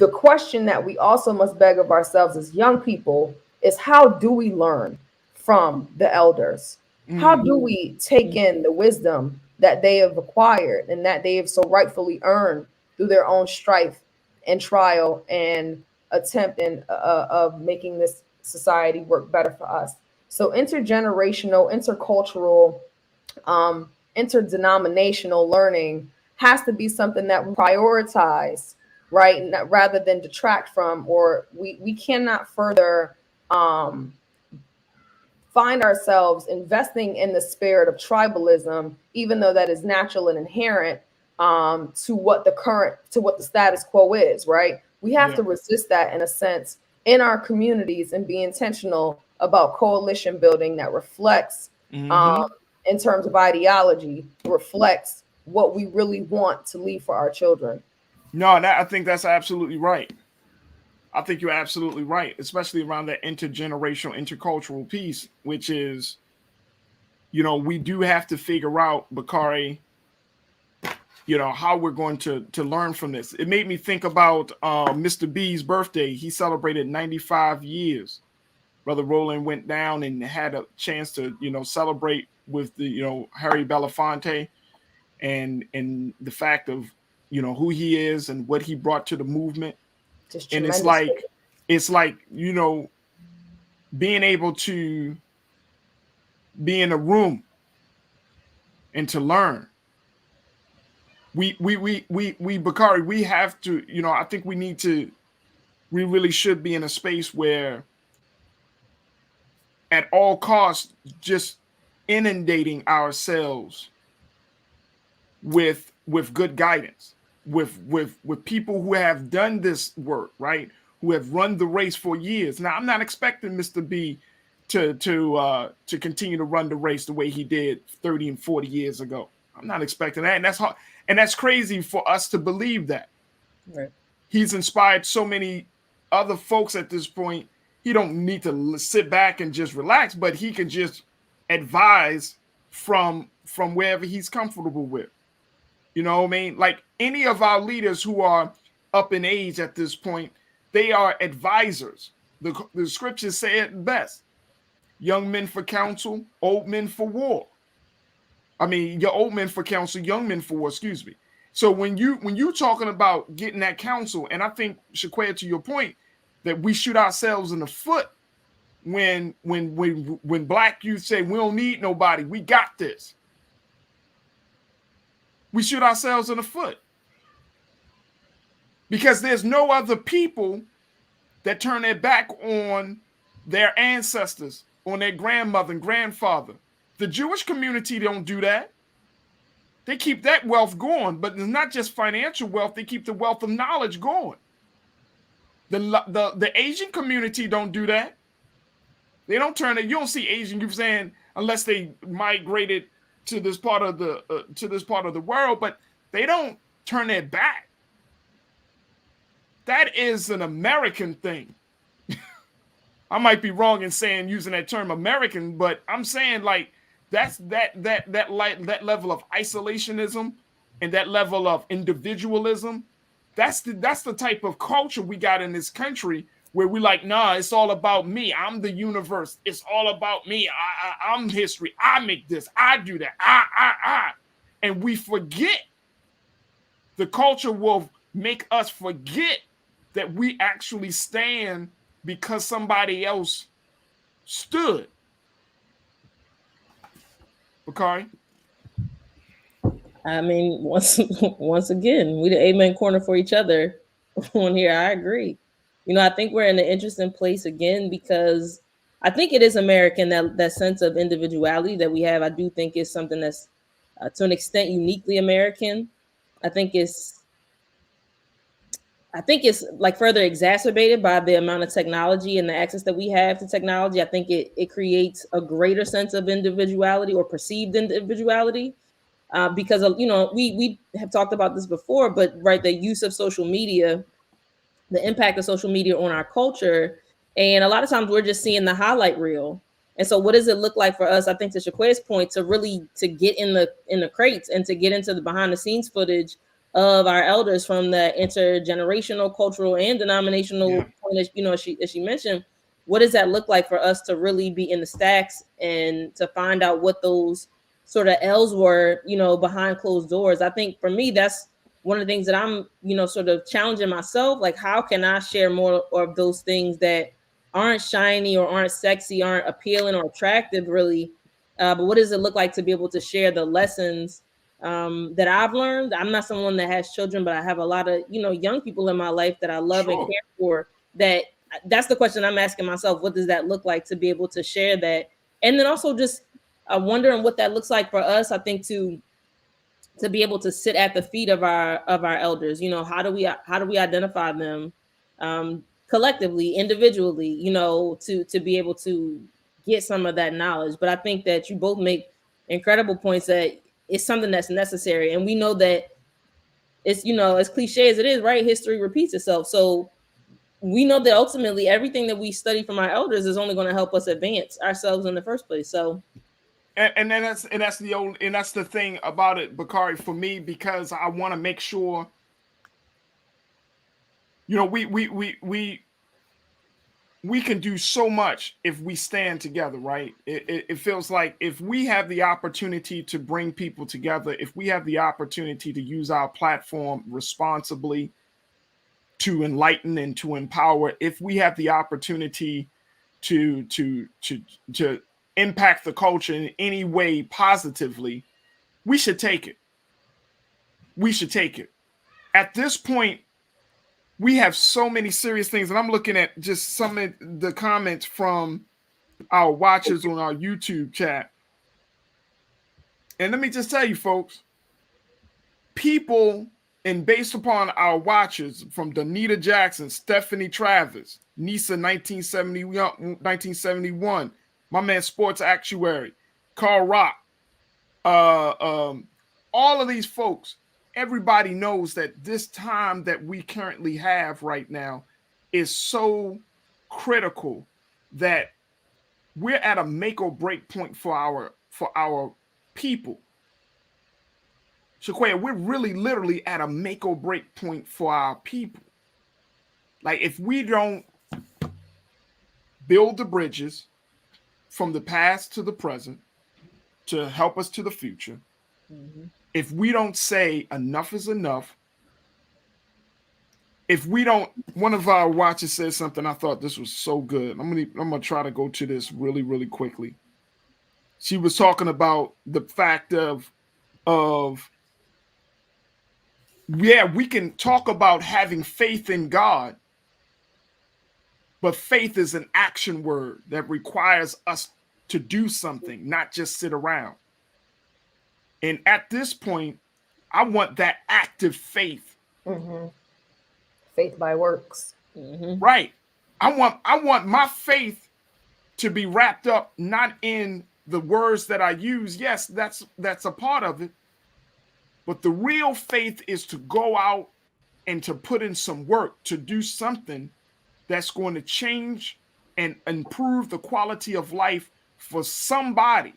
question that we also must beg of ourselves as young people is, how do we learn from the elders? How do we take in the wisdom that they have acquired and that they have so rightfully earned through their own strife and trial and attempt of making this society work better for us? So intergenerational, intercultural, interdenominational learning has to be something that we prioritize, right? Rather than detract from, or we cannot further find ourselves investing in the spirit of tribalism, even though that is natural and inherent to what the status quo is, right? We have to resist that in a sense in our communities and be intentional about coalition building that reflects in terms of ideology, reflects what we really want to leave for our children. No, I think that's absolutely right. I think you're absolutely right, especially around that intergenerational, intercultural piece, which is, you know, we do have to figure out, Bakari, you know, how we're going to learn from this. It made me think about Mr. B's birthday. He celebrated 95 years. Brother Roland went down and had a chance to, you know, celebrate with the, you know, Harry Belafonte and the fact of, you know, who he is and what he brought to the movement. And it's like, you know, being able to be in a room and to learn. We Bakari, we have to, you know, I think we really should be in a space where at all costs, just inundating ourselves with good guidance, with people who have done this work, right? Who have run the race for years. Now, I'm not expecting Mr. B to continue to run the race the way he did 30 and 40 years ago. I'm not expecting that, and that's hard, and that's crazy for us to believe that. Right. He's inspired so many other folks at this point. He don't need to sit back and just relax, but he can just advise from wherever he's comfortable with. You know what I mean? Like any of our leaders who are up in age at this point, they are advisors. The scriptures say it best. Young men for counsel, old men for war. I mean, your old men for counsel, young men for war, excuse me. So when you talking about getting that counsel, and I think, Shaquaya, to your point, that we shoot ourselves in the foot when Black youth say we don't need nobody, we got this. We shoot ourselves in the foot because there's no other people that turn their back on their ancestors, on their grandmother and grandfather. The Jewish community don't do that. They keep that wealth going, but it's not just financial wealth. They keep the wealth of knowledge going. The Asian community don't do that. They don't turn it. You don't see Asian youth saying unless they migrated to this part of the world, but they don't turn their back. That is an American thing. I might be wrong in saying using that term American, but I'm saying like that's that level of isolationism and that level of individualism. That's the type of culture we got in this country where we like, nah, it's all about me. I'm the universe. It's all about me. I'm history. I make this. I do that. I. And we forget. The culture will make us forget that we actually stand because somebody else stood. Bakari? I mean, once again, we the amen corner for each other on here. I agree. I think we're in an interesting place again because I think it is American, that sense of individuality that we have. I do think it's something that's to an extent uniquely American. I think it's like further exacerbated by the amount of technology and the access that we have to technology. I think it creates a greater sense of individuality or perceived individuality because of, we have talked about this before, but right, the use of social media, the impact of social media on our culture. And a lot of times we're just seeing the highlight reel. And so what does it look like for us? I think to Shaqua's point, to get in the crates and to get into the behind the scenes footage of our elders from the intergenerational, cultural, and denominational point, as she mentioned, what does that look like for us to really be in the stacks and to find out what those sort of L's were, behind closed doors? I think for me, that's one of the things that I'm, sort of challenging myself. Like, how can I share more of those things that aren't shiny or aren't sexy, aren't appealing or attractive, really? But what does it look like to be able to share the lessons that I've learned? I'm not someone that has children, but I have a lot of, young people in my life that I love and care for. That's the question I'm asking myself. What does that look like to be able to share that? And then also just wondering what that looks like for us, I think, to be able to sit at the feet of our elders. How do we identify them collectively, individually, to be able to get some of that knowledge. But I think that you both make incredible points that it's something that's necessary. And we know that it's, as cliche as it is, right? History repeats itself. So we know that ultimately everything that we study from our elders is only going to help us advance ourselves in the first place. So And that's the thing about it, Bakari, for me, because I want to make sure, we can do so much if we stand together, right? It feels like if we have the opportunity to bring people together, if we have the opportunity to use our platform responsibly to enlighten and to empower, if we have the opportunity to impact the culture in any way positively, we should take it. We should take it. At this point, we have so many serious things, and I'm looking at just some of the comments from our watchers on our YouTube chat. And let me just tell you, folks, people, and based upon our watchers, from Donita Jackson, Stephanie Travis, Nisa 1971, my man Sports Actuary, Carl Rock, all of these folks, everybody knows that this time that we currently have right now is so critical that we're at a make or break point for our people. Shaquaya, we're really literally at a make or break point for our people. Like, if we don't build the bridges from the past to the present to help us to the future, if we don't say enough is enough, if we don't, one of our watchers said something, I thought this was so good. I'm gonna try to go to this really, really quickly. She was talking about the fact of we can talk about having faith in God, but faith is an action word that requires us to do something, not just sit around. And at this point, I want that active faith. Mm-hmm. Faith by works. Right. I want my faith to be wrapped up not in the words that I use. Yes, that's a part of it. But the real faith is to go out and to put in some work, to do something that's going to change and improve the quality of life for somebody.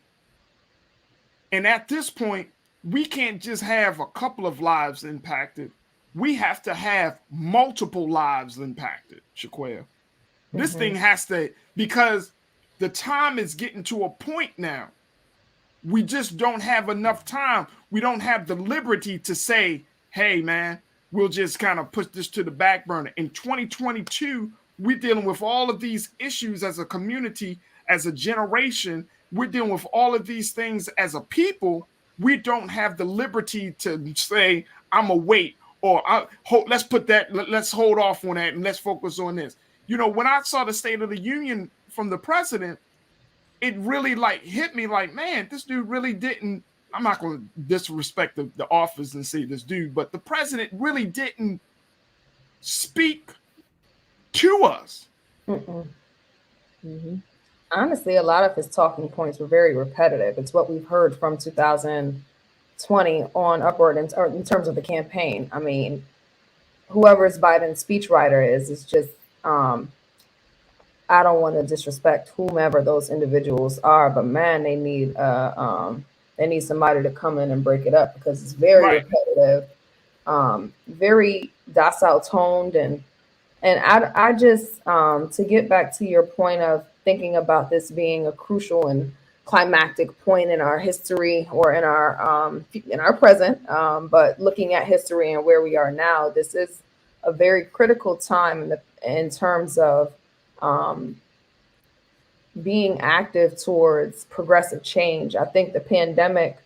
And at this point, we can't just have a couple of lives impacted. We have to have multiple lives impacted, Shaquaya. This thing has to, because the time is getting to a point now. We just don't have enough time. We don't have the liberty to say, hey, man, we'll just kind of put this to the back burner. In 2022, we're dealing with all of these issues as a community, as a generation. We're dealing with all of these things as a people. We don't have the liberty to say, I'm going to wait, or let's put that, let's hold off on that and let's focus on this. You know, when I saw the State of the Union from the president, it really like hit me like, man, this dude really didn't, I'm not going to disrespect the office and say this dude, but the president really didn't speak to us. Honestly, a lot of his talking points were very repetitive. It's what we've heard from 2020 on upward in terms of the campaign. I mean, whoever's Biden's speechwriter is just, I don't want to disrespect whomever those individuals are, but man, they need somebody to come in and break it up, because it's very repetitive, very docile toned, and I just to get back to your point of thinking about this being a crucial and climactic point in our history, or in our present, but looking at history and where we are now, this is a very critical time in terms of being active towards progressive change. I think the pandemic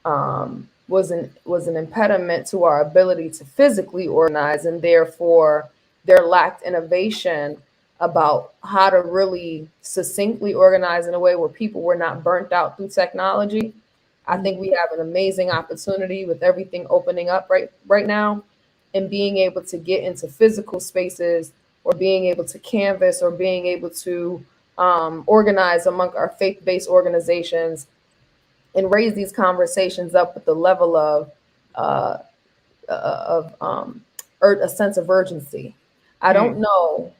was an impediment to our ability to physically organize, and therefore there lacked innovation about how to really succinctly organize in a way where people were not burnt out through technology. I think we have an amazing opportunity with everything opening up right now, and being able to get into physical spaces, or being able to canvas, or being able to organize among our faith-based organizations, and raise these conversations up with the level of a sense of urgency. I don't know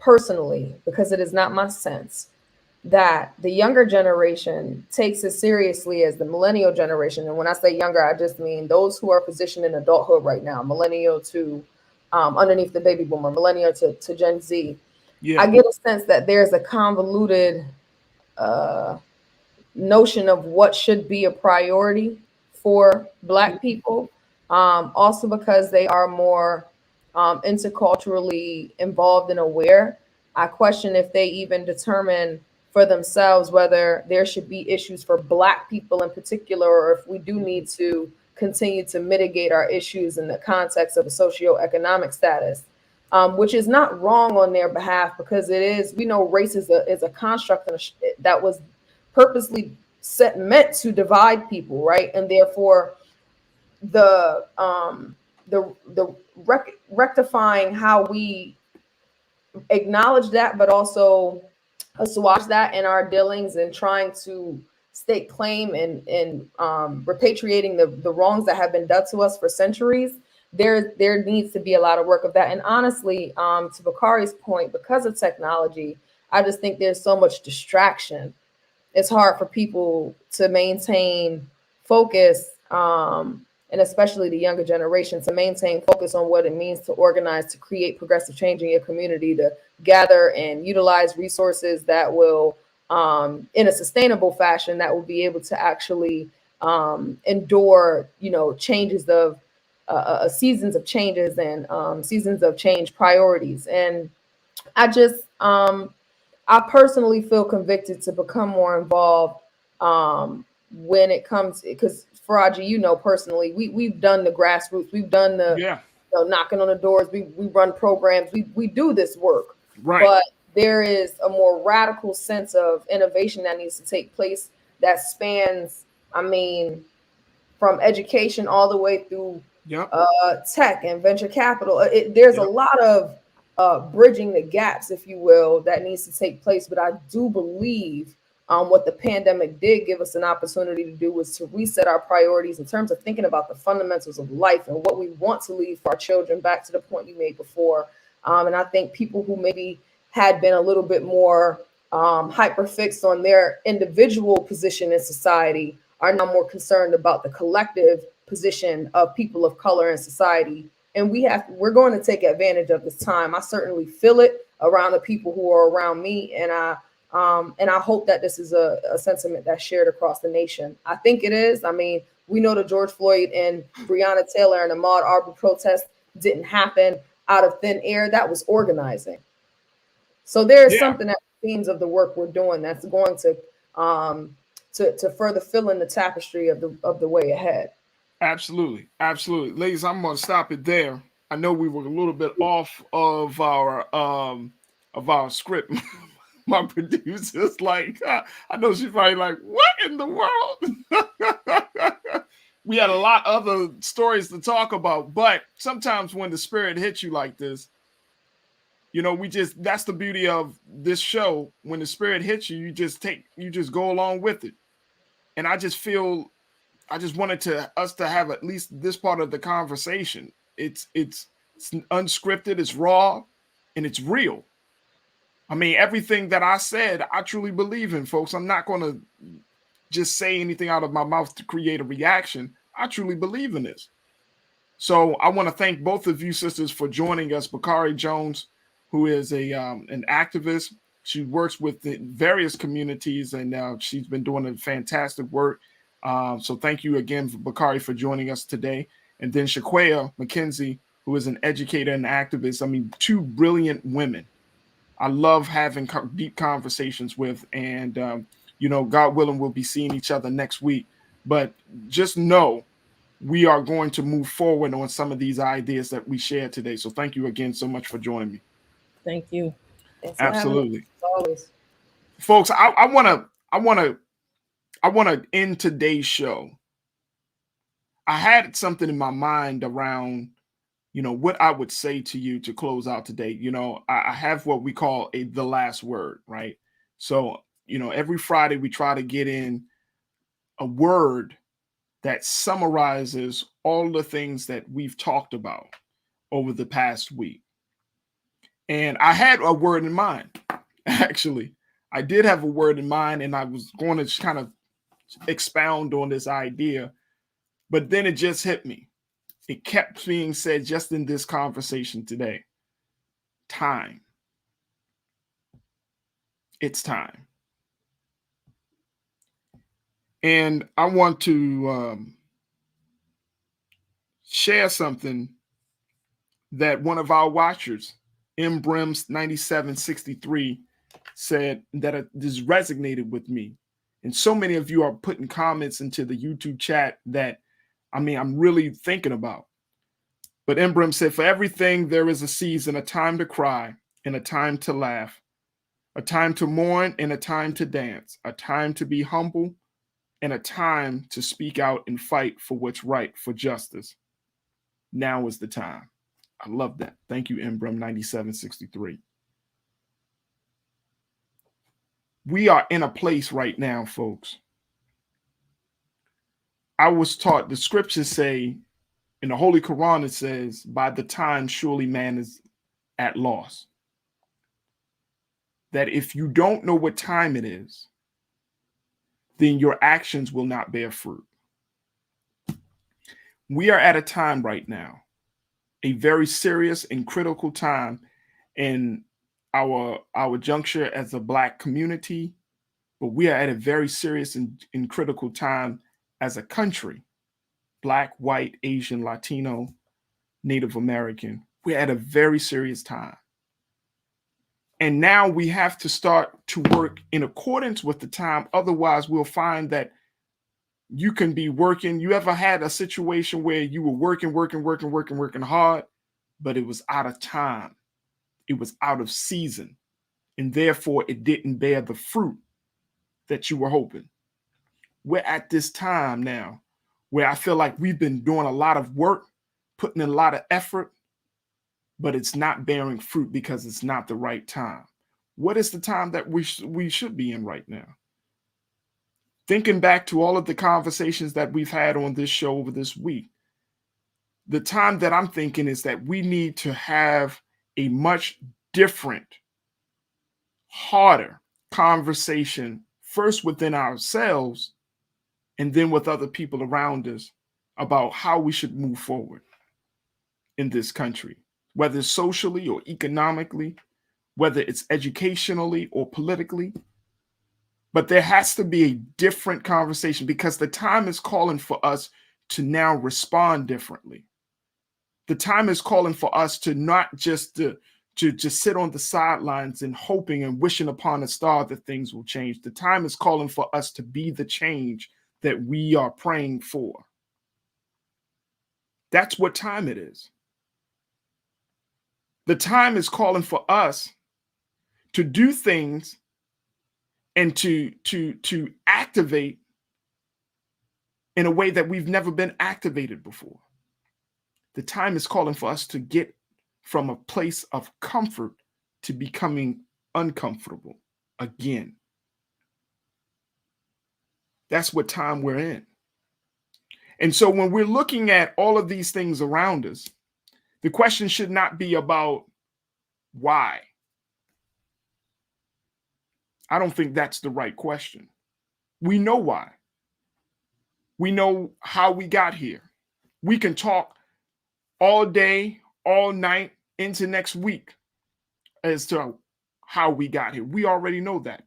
personally, because it is not my sense, that the younger generation takes as seriously as the millennial generation. And when I say younger, I just mean those who are positioned in adulthood right now, millennial to underneath the baby boomer, millennial to Gen Z. Yeah. I get a sense that there's a convoluted notion of what should be a priority for Black people, also because they are more interculturally involved and aware. I question if they even determine for themselves whether there should be issues for Black people in particular, or if we do need to continue to mitigate our issues in the context of a socioeconomic status, which is not wrong on their behalf, because it is, we know race is a construct that was purposely meant to divide people, right? And therefore the rectifying how we acknowledge that, but also assuage that in our dealings, and trying to stake claim and repatriating the wrongs that have been done to us for centuries. There needs to be a lot of work of that. And honestly, to Bakari's point, because of technology, I just think there's so much distraction. It's hard for people to maintain focus, and especially the younger generation, to maintain focus on what it means to organize, to create progressive change in your community, to gather and utilize resources that will, in a sustainable fashion, that will be able to actually endure, changes of seasons of changes and seasons of change priorities. And I just, I personally feel convicted to become more involved when it comes, because Farajii, personally, we've done the grassroots, we've done the knocking on the doors, we run programs, we do this work, right? But there is a more radical sense of innovation that needs to take place that spans, from education all the way through tech and venture capital. There's a lot of bridging the gaps, if you will, that needs to take place. But I do believe what the pandemic did give us an opportunity to do was to reset our priorities in terms of thinking about the fundamentals of life and what we want to leave for our children, back to the point you made before. And I think people who maybe had been a little bit more hyper fixed on their individual position in society are now more concerned about the collective position of people of color in society. And we're going to take advantage of this time. I certainly feel it around the people who are around me, and I hope that this is a sentiment that's shared across the nation. I think it is. I mean, we know the George Floyd and Breonna Taylor and Ahmaud Arbery protest didn't happen out of thin air. That was organizing. So there's something that themes of the work we're doing that's going to further fill in the tapestry of the way ahead. Absolutely. Absolutely. Ladies, I'm going to stop it there. I know we were a little bit off of our script. My producer's like, I know she's probably like, what in the world? We had a lot of other stories to talk about, but sometimes when the spirit hits you like this, you know, that's the beauty of this show. When the spirit hits you, you just go along with it. And I just wanted us to have at least this part of the conversation. It's unscripted, it's raw, and it's real. I mean, everything that I said, I truly believe in, folks. I'm not going to just say anything out of my mouth to create a reaction. I truly believe in this. So I want to thank both of you sisters for joining us. Bakari Jones, who is an activist. She works with the various communities, and she's been doing a fantastic work. So thank you again, Bakari, for joining us today. And then Shaquaya McKenzie, who is an educator and activist. I mean, two brilliant women. I love having deep conversations with, and you know, God willing, we'll be seeing each other next week. But just know we are going to move forward on some of these ideas that we shared today. So thank you again so much for joining me. Thank you. Absolutely. Always. Folks, I want to end today's show. I had something in my mind around, you know, what I would say to you to close out today. You know, I have what we call the last word, right? So, you know, every Friday we try to get in a word that summarizes all the things that we've talked about over the past week. And I had a word in mind, actually. I did have a word in mind, and I was going to kind of expound on this idea, but then it just hit me. It kept being said just in this conversation today. Time. It's time. And I want to share something that one of our watchers, Brims 9763, said that this resonated with me. And so many of you are putting comments into the YouTube chat that, I mean, I'm really thinking about. But Embrim said, for everything, there is a season, a time to cry and a time to laugh, a time to mourn and a time to dance, a time to be humble and a time to speak out and fight for what's right, for justice. Now is the time. I love that. Thank you, Embrim 9763. We are in a place right now, folks. I was taught, the scriptures say, in the Holy Quran, it says, by the time surely man is at loss. That if you don't know what time it is, then your actions will not bear fruit. We are at a time right now, a very serious and critical time in our juncture as a Black community, but we are at a very serious and critical time as a country. Black, white, Asian, Latino, Native American. We're at a very serious time. And now we have to start to work in accordance with the time. Otherwise, we'll find that you can be working. You ever had a situation where you were working hard, but it was out of time. It was out of season. And therefore, it didn't bear the fruit that you were hoping. We're at this time now where I feel like we've been doing a lot of work, putting in a lot of effort, but it's not bearing fruit because it's not the right time. What is the time that we should be in right now? Thinking back to all of the conversations that we've had on this show over this week, the time that I'm thinking is that we need to have a much different, harder conversation, first within ourselves and then with other people around us, about how we should move forward in this country, whether it's socially or economically, whether it's educationally or politically. But there has to be a different conversation because the time is calling for us to now respond differently. The time is calling for us to not just to just sit on the sidelines and hoping and wishing upon a star that things will change. The time is calling for us to be the change that we are praying for. That's what time it is. The time is calling for us to do things and to activate in a way that we've never been activated before. The time is calling for us to get from a place of comfort to becoming uncomfortable again. That's what time we're in. And so when we're looking at all of these things around us, the question should not be about why. I don't think that's the right question. We know why. We know how we got here. We can talk all day, all night, into next week as to how we got here. We already know that.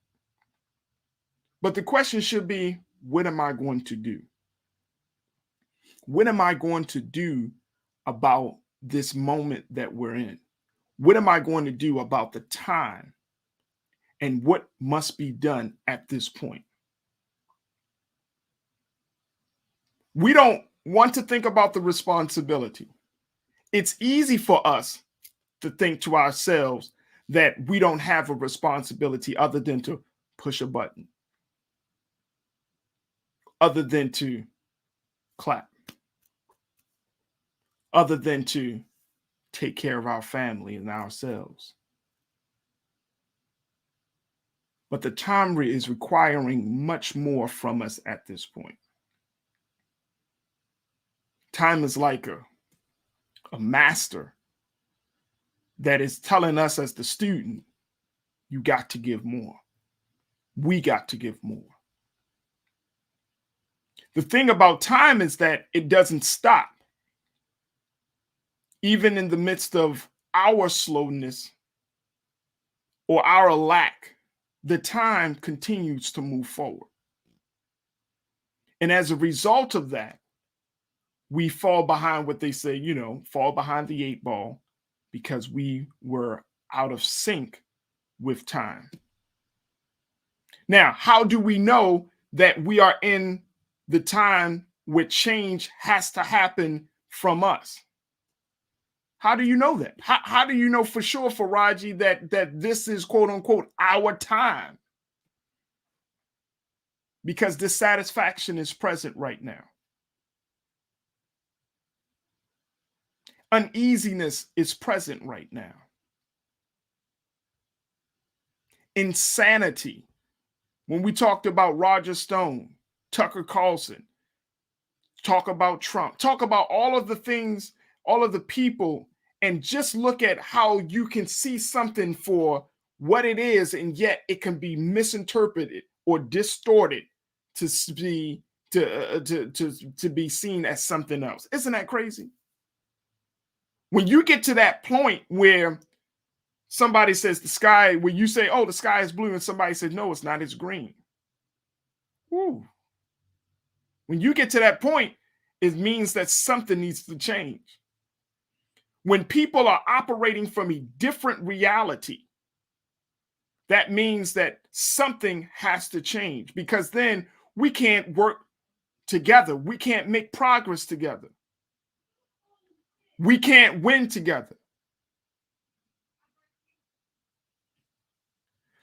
But the question should be, what am I going to do? What am I going to do about this moment that we're in? What am I going to do about the time? And what must be done at this point? We don't want to think about the responsibility. It's easy for us to think to ourselves that we don't have a responsibility other than to push a button, other than to clap, other than to take care of our family and ourselves. But the time is requiring much more from us at this point. Time is like a master that is telling us as the student, you got to give more. We got to give more. The thing about time is that it doesn't stop. Even in the midst of our slowness or our lack, the time continues to move forward. And as a result of that, we fall behind what they say, fall behind the 8 ball because we were out of sync with time. Now, how do we know that we are in the time where change has to happen from us? How do you know that? How do you know for sure, Farajii, that this is quote unquote our time? Because dissatisfaction is present right now. Uneasiness is present right now. Insanity. When we talked about Roger Stone, Tucker Carlson, talk about Trump, talk about all of the things, all of the people, and just look at how you can see something for what it is, and yet it can be misinterpreted or distorted to be seen as something else. Isn't that crazy? When you get to that point where somebody says the sky, where you say, oh, the sky is blue, and somebody says, no, it's not, it's green. Woo. When you get to that point, it means that something needs to change. When people are operating from a different reality, that means that something has to change, because then we can't work together. We can't make progress together. We can't win together.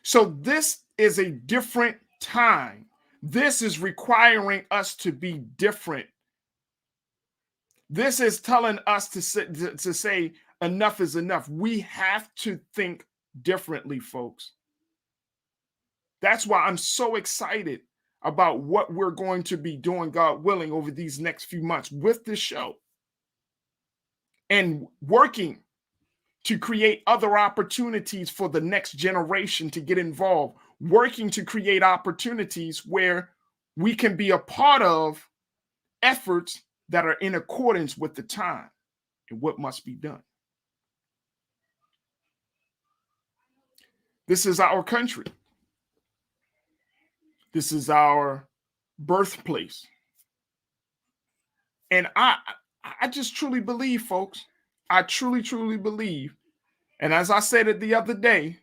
So this is a different time. This is requiring us to be different. This is telling us to say, enough is enough. We have to think differently, folks. That's why I'm so excited about what we're going to be doing, God willing, over these next few months with this show and working to create other opportunities for the next generation to get involved, working to create opportunities where we can be a part of efforts that are in accordance with the time and what must be done. This is our country. This is our birthplace. And I just truly believe, folks, I truly, truly believe, and as I said it the other day,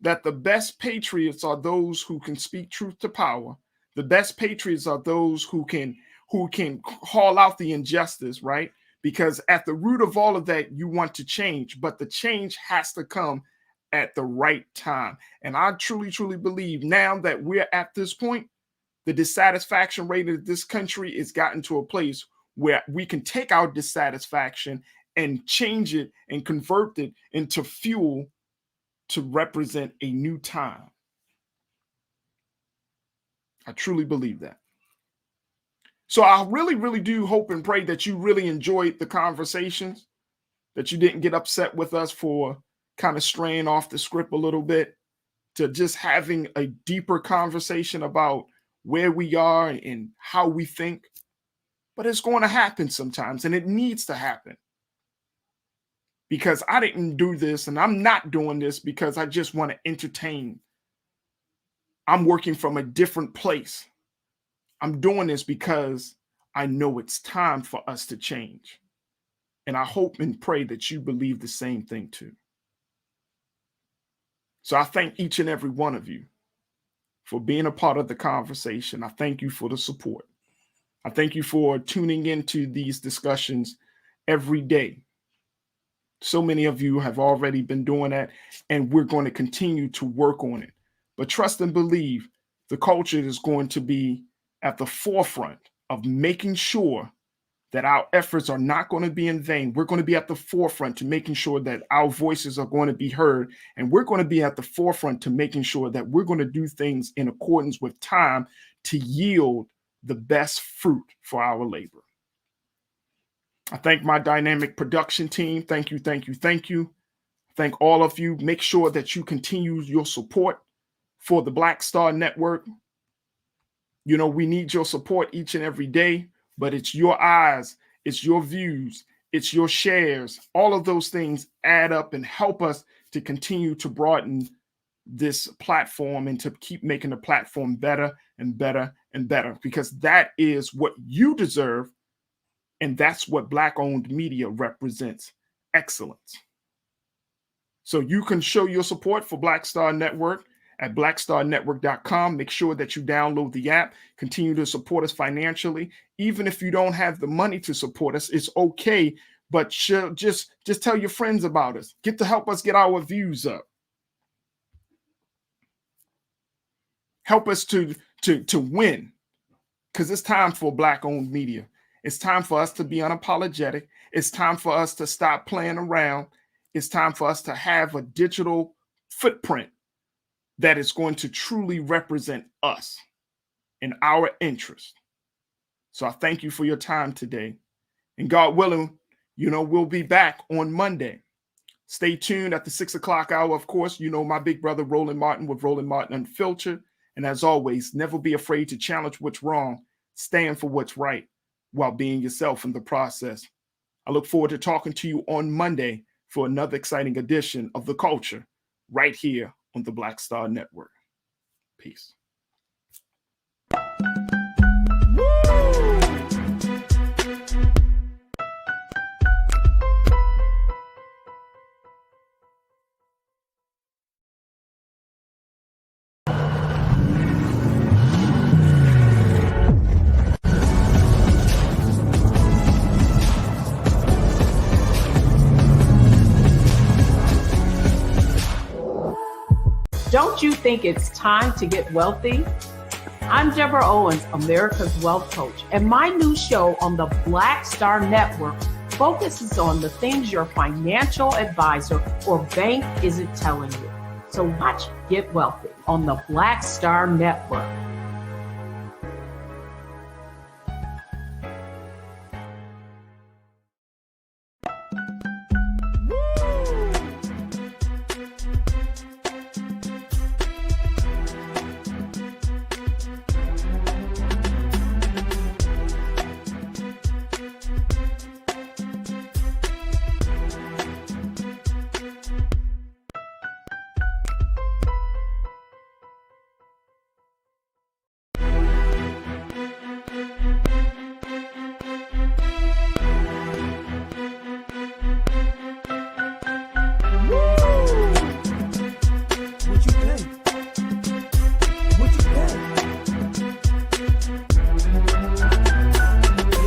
that the best patriots are those who can speak truth to power. The best patriots are those who can call out the injustice, right? Because at the root of all of that, you want to change, but the change has to come at the right time. And I truly, truly believe now that we're at this point, the dissatisfaction rate of this country has gotten to a place where we can take our dissatisfaction and change it and convert it into fuel to represent a new time. I truly believe that. So I really, really do hope and pray that you really enjoyed the conversations, that you didn't get upset with us for kind of straying off the script a little bit, to just having a deeper conversation about where we are and how we think. But it's going to happen sometimes, and it needs to happen. Because I didn't do this, and I'm not doing this because I just want to entertain. I'm working from a different place. I'm doing this because I know it's time for us to change. And I hope and pray that you believe the same thing too. So I thank each and every one of you for being a part of the conversation. I thank you for the support. I thank you for tuning into these discussions every day. So many of you have already been doing that, and we're going to continue to work on it. But trust and believe the culture is going to be at the forefront of making sure that our efforts are not going to be in vain. We're going to be at the forefront to making sure that our voices are going to be heard, and we're going to be at the forefront to making sure that we're going to do things in accordance with time to yield the best fruit for our labor. I thank my dynamic production team. Thank you, thank you, thank you. Thank all of you. Make sure that you continue your support for the Black Star Network. You know, we need your support each and every day, but it's your eyes, it's your views, it's your shares. All of those things add up and help us to continue to broaden this platform and to keep making the platform better and better and better, because that is what you deserve. And that's what Black-owned media represents: excellence. So you can show your support for Black Star Network at blackstarnetwork.com. Make sure that you download the app. Continue to support us financially. Even if you don't have the money to support us, it's okay. But just tell your friends about us. Get to help us get our views up. Help us to win, because it's time for Black-owned media. It's time for us to be unapologetic. It's time for us to stop playing around. It's time for us to have a digital footprint that is going to truly represent us and our interest. So I thank you for your time today. And God willing, you know, we'll be back on Monday. Stay tuned at the 6 o'clock hour. Of course, you know, my big brother, Roland Martin, with Roland Martin Unfiltered. And as always, never be afraid to challenge what's wrong. Stand for what's right while being yourself in the process. I look forward to talking to you on Monday for another exciting edition of The Culture right here on the Black Star Network. Peace. Don't you think it's time to get wealthy? I'm Deborah Owens, America's Wealth Coach, and my new show on the Black Star Network focuses on the things your financial advisor or bank isn't telling you. So watch Get Wealthy on the Black Star Network.